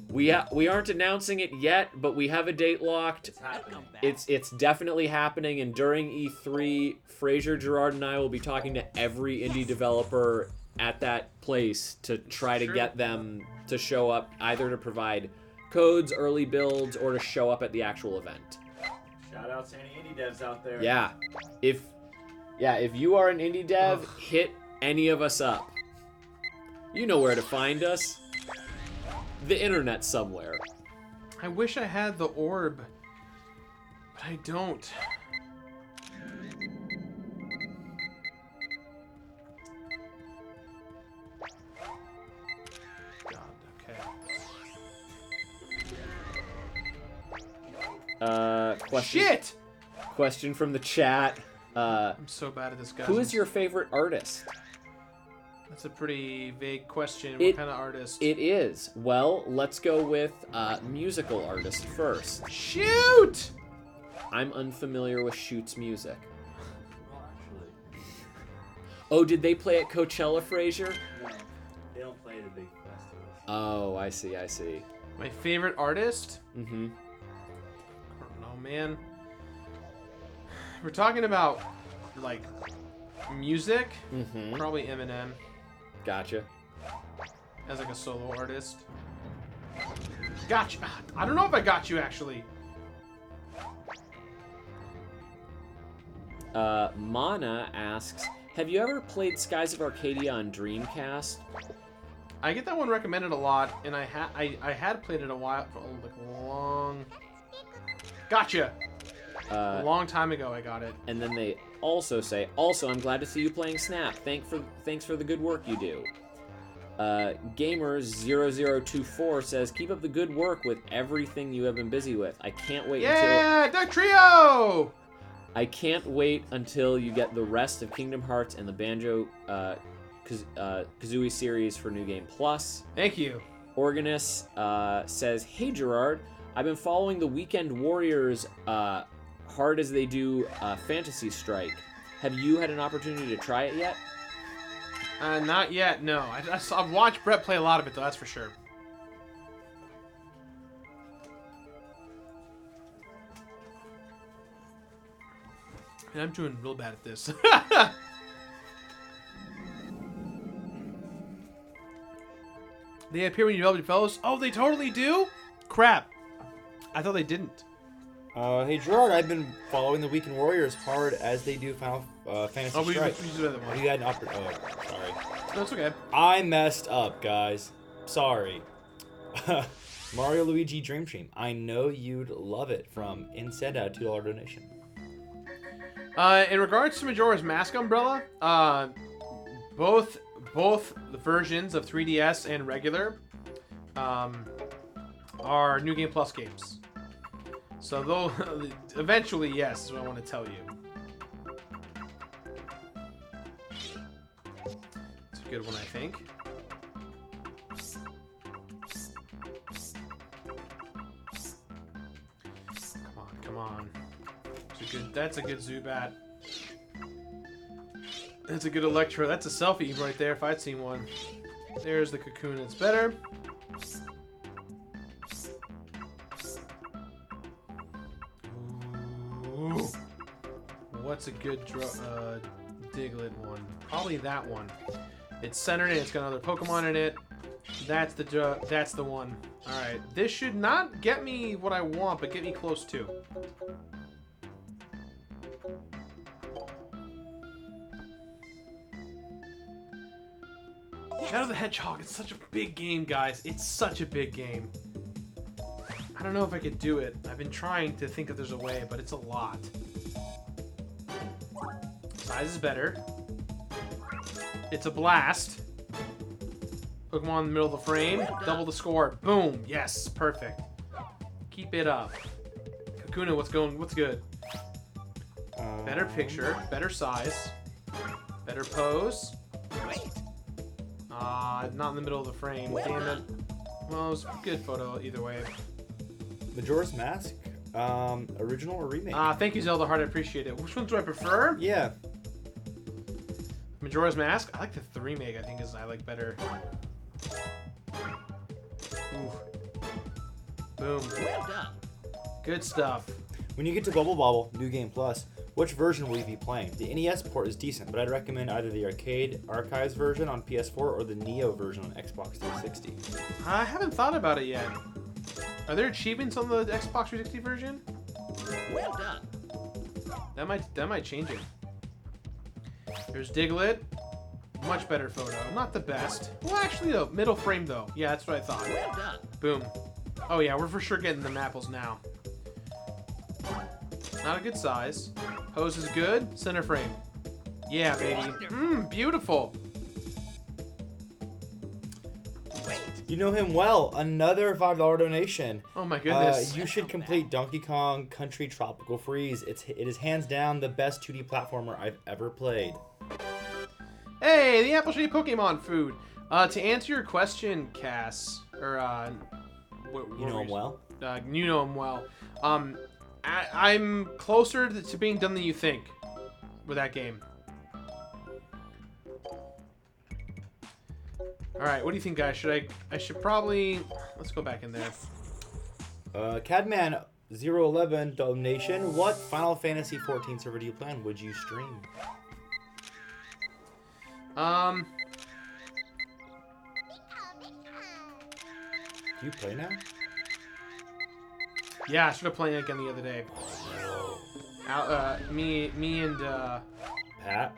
C: We aren't announcing it yet, but we have a date locked.
A: It's happening.
C: It's definitely happening, and during E3, Fraser, Gerard, and I will be talking to every indie developer at that place to try to get them to show up, either to provide codes, early builds, or to show up at the actual event.
A: Shout out to any indie devs out there.
C: Yeah. If you are an indie dev, hit any of us up. You know where to find us. The internet somewhere.
B: I wish I had the orb, but I don't. God, okay.
C: Question.
B: Shit!
C: Question from the chat.
B: I'm so bad at this, guys.
C: Who is your favorite artist?
B: That's a pretty vague question. What kind of artist?
C: It is. Well, let's go with musical artist first.
B: Shoot!
C: I'm unfamiliar with Shoot's music.
A: Well, actually,
C: Oh, did they play at Coachella, Fraser?
A: no. They don't play the big festivals.
C: Oh, I see.
B: My favorite artist?
C: Mm-hmm.
B: I don't know, man. We're talking about, like, music?
C: Mm-hmm.
B: Probably Eminem
C: Gotcha.
B: as, like, a solo artist. Gotcha. I don't know if I got you, actually.
C: Mana asks, have you ever played Skies of Arcadia on Dreamcast?
B: I get that one recommended a lot, and I had played it a while, like a long... Gotcha! A long time ago I got it.
C: And then they also say, also, I'm glad to see you playing Snap. Thanks for the good work you do. Gamers0024 says, keep up the good work with everything you have been busy with. I can't wait
B: Yeah, Duck Trio!
C: I can't wait until you get the rest of Kingdom Hearts and the Banjo Kazooie series for New Game Plus.
B: Thank you.
C: Organist says, hey Gerard, I've been following the Weekend Warriors hard as they do Fantasy Strike. Have you had an opportunity to try it yet?
B: Not yet, no. I've watched Brett play a lot of it, though, that's for sure. And I'm doing real bad at this. They appear when you develop your fellows. Oh, they totally do? Crap. I thought they didn't.
E: Hey Gerard, I've been following the Weekend Warriors hard as they do Final Fantasy
B: We
E: Strike.
B: just read that one.
E: You got an sorry.
B: No, it's okay.
E: I messed up, guys. Sorry. Mario Luigi Dream Team. I know you'd love it from Insenda, $2 donation.
B: In regards to Majora's Mask Umbrella, both the versions of 3DS and regular are New Game Plus games. So though, eventually, yes, is what I want to tell you. It's a good one, I think. Come on. That's a good Zubat. That's a good Electro. That's a selfie right there if I'd seen one. There's the Cocoon. It's better. Ooh. What's a good Diglett one? Probably that one. It's centered and it's got another Pokemon in it. That's the one. All right. This should not get me what I want, but get me close to. Shadow the Hedgehog, it's such a big game, guys. It's such a big game. I don't know if I could do it. I've been trying to think if there's a way, but it's a lot. Size is better. It's a blast. Pokemon in the middle of the frame. Double the score. Boom. Yes. Perfect. Keep it up. Kakuna, what's good? Better picture. Better size. Better pose. Not in the middle of the frame. Damn it. Well, it was a good photo either way.
E: Majora's Mask? Original or remake?
B: Thank you, Zelda Heart. I appreciate it. Which one do I prefer?
E: Yeah.
B: Majora's Mask? I like the remake. I think I like better. Ooh. Boom.
D: Well done.
B: Good stuff.
E: When you get to Bubble Bobble, New Game Plus, which version will you be playing? The NES port is decent, but I'd recommend either the Arcade Archives version on PS4 or the Neo version on Xbox 360.
B: I haven't thought about it yet. Are there achievements on the Xbox 360 version?
D: Well done.
B: That might change it. There's Diglett. Much better photo. Not the best. Well, actually, though. Middle frame, though. Yeah, that's what I thought.
D: Well done.
B: Boom. Oh, yeah, we're for sure getting the apples now. Not a good size. Pose is good. Center frame. Yeah, baby. Beautiful.
E: You know him well. Another $5 donation.
B: Oh, my goodness.
E: You should complete Donkey Kong Country Tropical Freeze. It is hands down the best 2D platformer I've ever played.
B: Hey, the Apple Shady Pokemon food. To answer your question, Cass, or
E: You know him well?
B: You know him well. I'm closer to being done than you think with that game. All right, what do you think, guys? I should probably let's go back in there.
E: Cadman 011 donation. What Final Fantasy 14 server do you plan? Would you stream? Do you play now?
B: Yeah, I started playing it again the other day. Me and
E: Pat?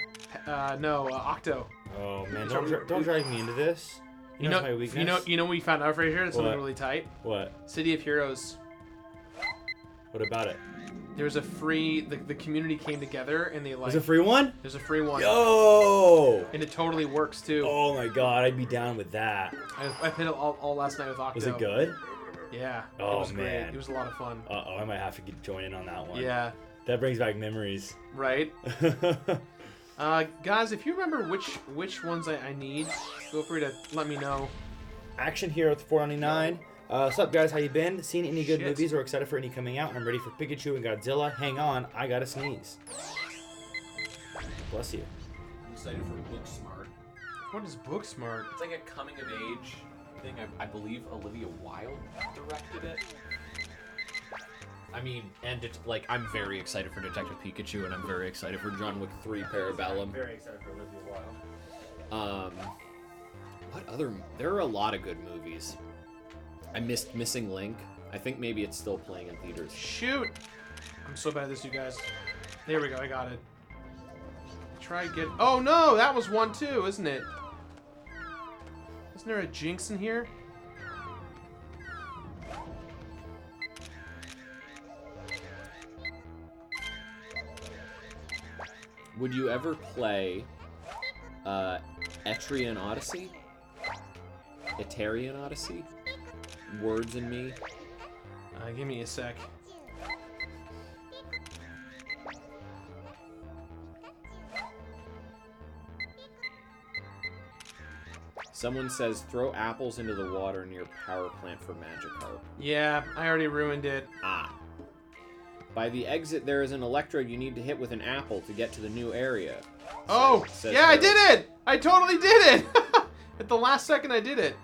B: Octo.
E: Oh man, don't drag me into this. You know my weakness.
B: You know what we found out, Fraser? It's something
E: What?
B: really tight.
E: What?
B: City of Heroes.
E: What about it?
B: There's a free. The community came together and they like.
E: There's a free one?
B: There's a free one.
E: Yo!
B: And it totally works too.
E: Oh my god, I'd be down with that.
B: I played it all last night with Octo.
E: Was it good?
B: Yeah.
E: Oh,
B: it was
E: man.
B: Great. It was a lot of fun.
E: Uh-oh, I might have to join in on that one.
B: Yeah.
E: That brings back memories.
B: Right. Guys, if you remember which ones I need, feel free to let me know.
E: Action Hero with $4.99. What's up, guys? How you been? Seen any good
B: Shit.
E: movies or excited for any coming out? I'm ready for Pikachu and Godzilla. Hang on, I gotta sneeze. Bless you.
C: I'm excited for Booksmart.
B: What is Booksmart?
C: It's like a coming of age thing. I believe Olivia Wilde directed it. I mean, and it's like I'm very excited for Detective Pikachu, and I'm very excited for John Wick 3 Parabellum.
A: I'm very excited for Olivia Wilde.
C: What other There are a lot of good movies. I missed Missing Link. I think maybe it's still playing in theaters.
B: Shoot! I'm so bad at this, you guys. There we go, I got it. Try get. Oh no, that was one too, isn't it? Isn't there a jinx in here?
C: Would you ever play Etrian Odyssey? Eterian Odyssey? Words in me?
B: Give me a sec.
C: Someone says throw apples into the water near power plant for Magikarp.
B: Yeah, I already ruined it.
C: Ah. By the exit, there is an electrode you need to hit with an apple to get to the new area.
B: Oh!
C: Says
B: Yeah, I
C: Harold.
B: did it! I totally did it! At the last second, I did it.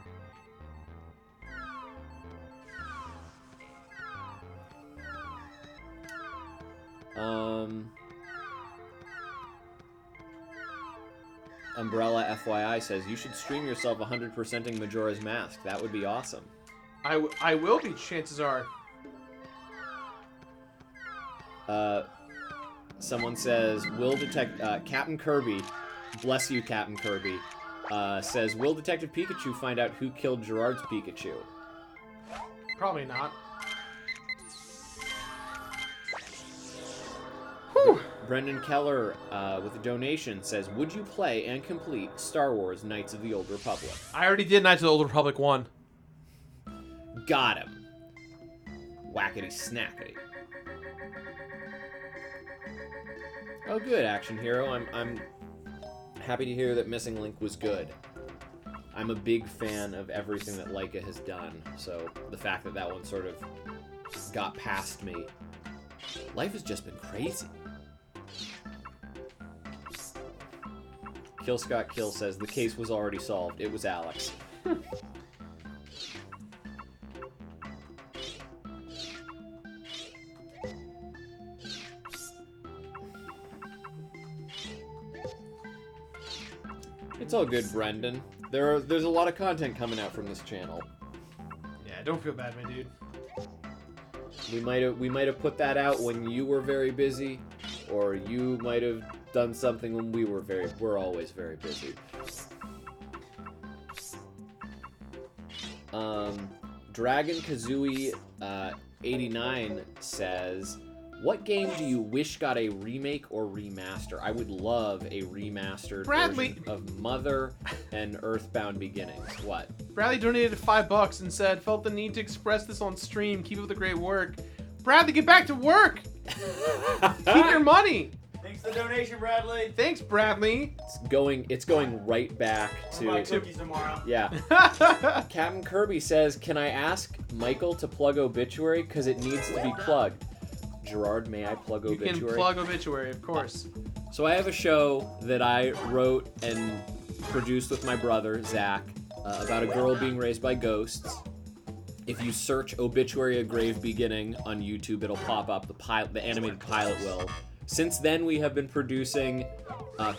C: Umbrella FYI says you should stream yourself 100%ing Majora's Mask. That would be awesome.
B: I will be, chances are.
C: Someone says, will detect Captain Kirby, bless you, Captain Kirby, says, will Detective Pikachu find out who killed Gerard's Pikachu?
B: Probably not. Whew.
C: Brendan Keller, with a donation, says, would you play and complete Star Wars Knights of the Old Republic?
B: I already did Knights of the Old Republic 1.
C: Got him. Whackety snackety. Oh, good, Action Hero. I'm happy to hear that Missing Link was good. I'm a big fan of everything that Laika has done, so the fact that that one sort of got past me. Life has just been crazy. Kill Scott Kill says the case was already solved. It was Alex. It's all good, Brendan. There's a lot of content coming out from this channel.
B: Yeah, don't feel bad, my dude.
C: We might have put that out when you were very busy, or you might have done something when we're always very busy. Dragon Kazooie 89 says, what game do you wish got a remake or remaster? I would love a remastered
B: Bradley!
C: version of Mother and Earthbound Beginnings. What?
B: Bradley donated $5 and said, felt the need to express this on stream. Keep up the great work. Bradley, get back to work! Keep your money!
A: Thanks for the donation, Bradley.
B: Thanks, Bradley.
C: It's going right back
A: I'll buy
C: to
A: cookies tomorrow.
C: yeah. Captain Kirby says, can I ask Michael to plug Obituary? Because it needs to be plugged. Gerard, may I plug
B: You
C: Obituary?
B: can plug Obituary, of course.
C: So I have a show that I wrote and produced with my brother, Zach, about a girl being raised by ghosts. If you search Obituary A Grave Beginning on YouTube, it'll pop up. The animated pilot will. Since then, we have been producing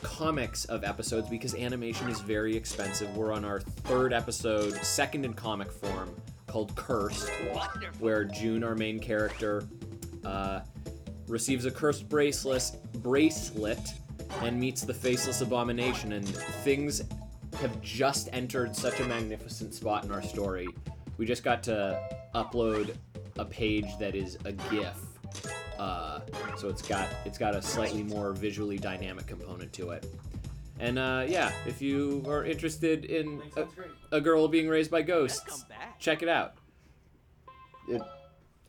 C: comics of episodes because animation is very expensive. We're on our third episode, second in comic form, called Cursed, where June, our main character, receives a cursed bracelet and meets the faceless abomination, and things have just entered such a magnificent spot in our story. We just got to upload a page that is a GIF. So it's got a slightly more visually dynamic component to it. And yeah, if you are interested in a girl being raised by ghosts, check it out.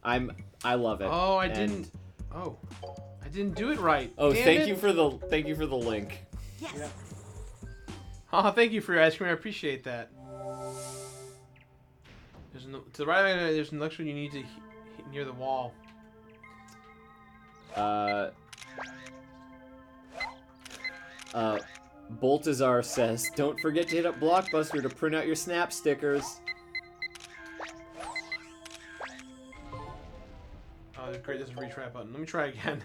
C: I love it.
B: Oh, I
C: And-
B: didn't. Oh, I didn't do it right.
C: Oh,
B: Damn
C: thank
B: it.
C: you for the link.
A: Yeah.
B: Oh, thank you for your ice cream. I appreciate that. To the right, there's an lecture you need to hit near the wall.
C: Baltazar says, don't forget to hit up Blockbuster to print out your Snap stickers.
B: Oh, great, there's a retry button. Let me try again.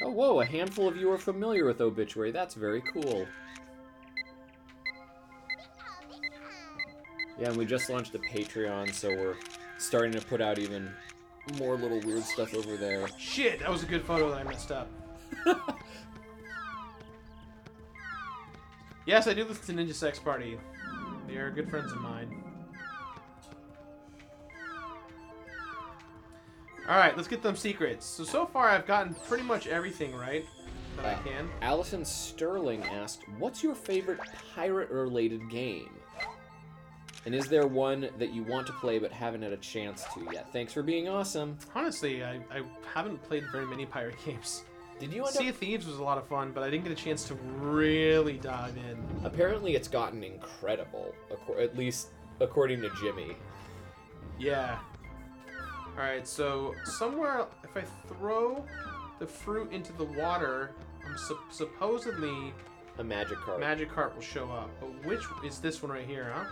C: Oh, whoa, a handful of you are familiar with Obituary. That's very cool. Yeah, and we just launched a Patreon, so we're starting to put out even more little weird stuff over there.
B: Shit, that was a good photo that I messed up. Yes, I do listen to Ninja Sex Party. They are good friends of mine. Alright, let's get them secrets. So far I've gotten pretty much everything right that I can.
C: Allison Sterling asked, what's your favorite pirate-related game? And is there one that you want to play but haven't had a chance to yet? Thanks for being awesome.
B: Honestly, I haven't played very many pirate games.
C: Did you end
B: Sea of Thieves was a lot of fun, but I didn't get a chance to really dive in.
C: Apparently it's gotten incredible, at least according to Jimmy.
B: Yeah. Alright, so somewhere, if I throw the fruit into the water, supposedly
C: A magic card.
B: Magic Cart will show up. But which is this one right here, huh?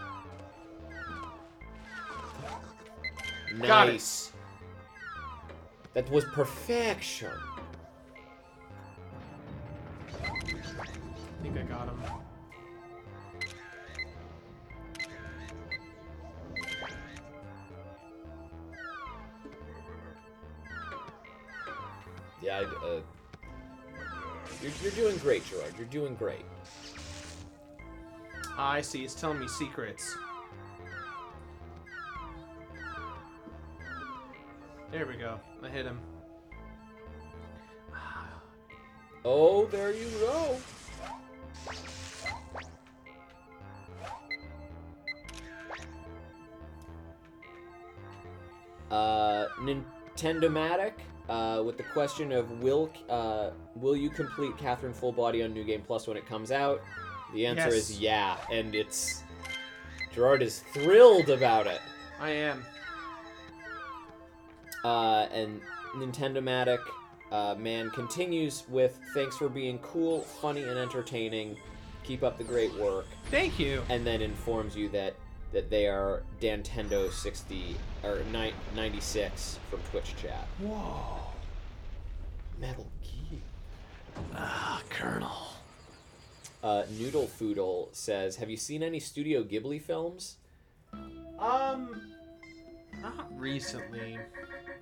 C: Nice. That was perfection.
B: I think I got him.
C: Yeah, you're doing great, Gerard. You're doing great.
B: I see. It's telling me secrets. There we go. I hit him.
C: Oh, there you go. Nintendomatic, with the question of will you complete Catherine Full Body on New Game Plus when it comes out? The answer is yeah, and Gerard is thrilled about it.
B: I am.
C: And Nintendomatic man continues with thanks for being cool, funny, and entertaining. Keep up the great work.
B: Thank you.
C: And then informs you that they are Dantendo 60 or 96 from Twitch chat.
B: Whoa.
C: Metal Gear.
B: Colonel.
C: Noodle Foodle says, "Have you seen any Studio Ghibli films?"
B: Not recently.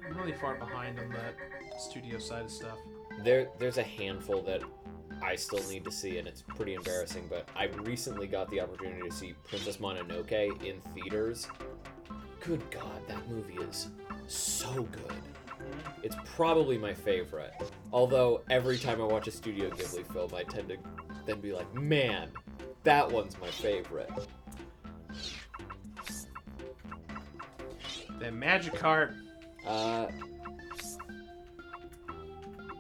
B: I'm really far behind on that studio side of stuff.
C: There's a handful that I still need to see, and it's pretty embarrassing, but I recently got the opportunity to see Princess Mononoke in theaters. Good God, that movie is so good. It's probably my favorite. Although, every time I watch a Studio Ghibli film, I tend to then be like, man, that one's my favorite.
B: The Magic Cart.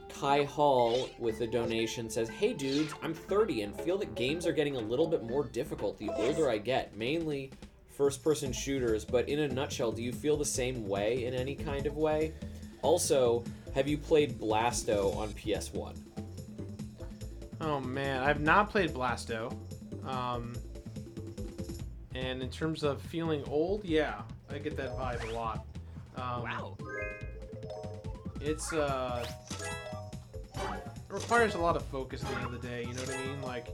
C: Kai Hall with a donation says, "Hey dudes, I'm 30 and feel that games are getting a little bit more difficult the older I get, mainly first-person shooters, but in a nutshell, do you feel the same way in any kind of way? Also, have you played Blasto on PS1?
B: Oh man, I've not played Blasto. And in terms of feeling old, yeah, I get that vibe a lot.
D: Wow.
B: It's it requires a lot of focus at the end of the day, you know what I mean? Like,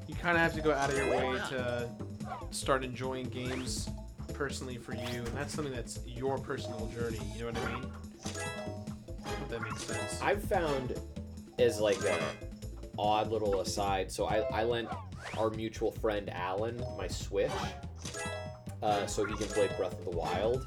B: you kind of have to go out of your way to start enjoying games personally for you, and that's something that's your personal journey, you know what I mean? If that makes sense.
C: I've found, as like a odd little aside, so I lent our mutual friend Alan my Switch, so he can play Breath of the Wild.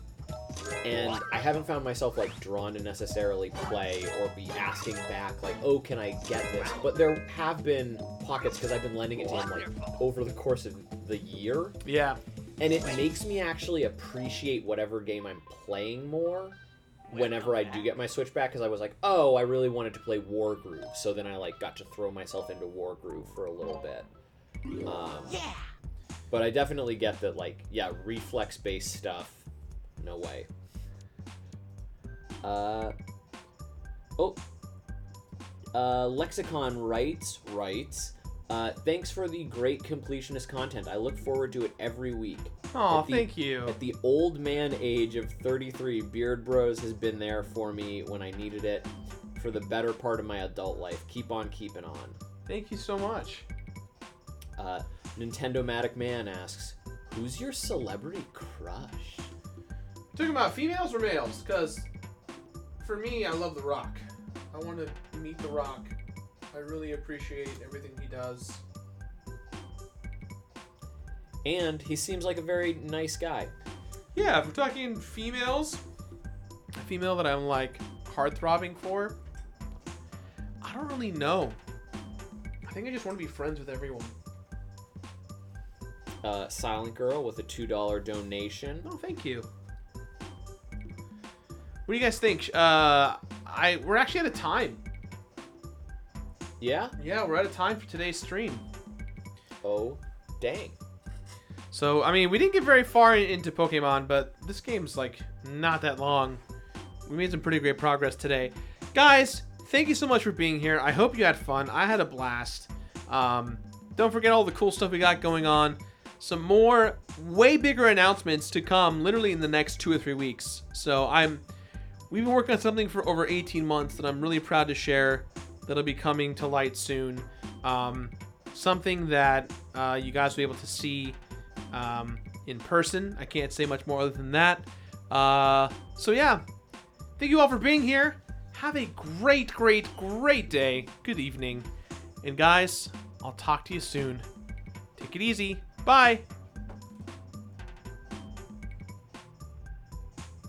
C: And I haven't found myself like drawn to necessarily play or be asking back like, oh, can I get this? But there have been pockets because I've been lending it to him like over the course of the year.
B: Yeah.
C: And it makes me actually appreciate whatever game I'm playing more whenever I do get my Switch back, because I was like, oh, I really wanted to play Wargroove. So then I like got to throw myself into Wargroove for a little bit.
D: Yeah.
C: But I definitely get that, like, yeah, reflex-based stuff, no way. Lexicon writes, thanks for the great completionist content. I look forward to it every week.
B: Aw, thank you.
C: At the old man age of 33, Beard Bros has been there for me when I needed it for the better part of my adult life. Keep on keeping on.
B: Thank you so much.
C: Nintendomatic Man asks,
D: Who's your celebrity crush?
B: Talking about females or males? Because for me, I love The Rock. I want to meet The Rock. I really appreciate everything he does.
D: And he seems like a very nice guy.
B: Yeah, if we're talking females, a female that I'm like heart-throbbing for, I don't really know. I think I just want to be friends with everyone.
D: Silent Girl with a $2 donation.
B: Oh, thank you. What do you guys think? We're actually out of time.
D: Yeah?
B: Yeah, we're out of time for today's stream.
D: Oh, dang.
B: So, I mean, we didn't get very far into Pokemon, but this game's, like, not that long. We made some pretty great progress today. Guys, thank you so much for being here. I hope you had fun. I had a blast. Don't forget all the cool stuff we got going on. Some more way bigger announcements to come literally in the next 2 or 3 weeks. So, we've been working on something for over 18 months that I'm really proud to share that'll be coming to light soon. Something that you guys will be able to see in person. I can't say much more other than that. So yeah, thank you all for being here. Have a great, great, great day. Good evening. And guys, I'll talk to you soon. Take it easy. Bye.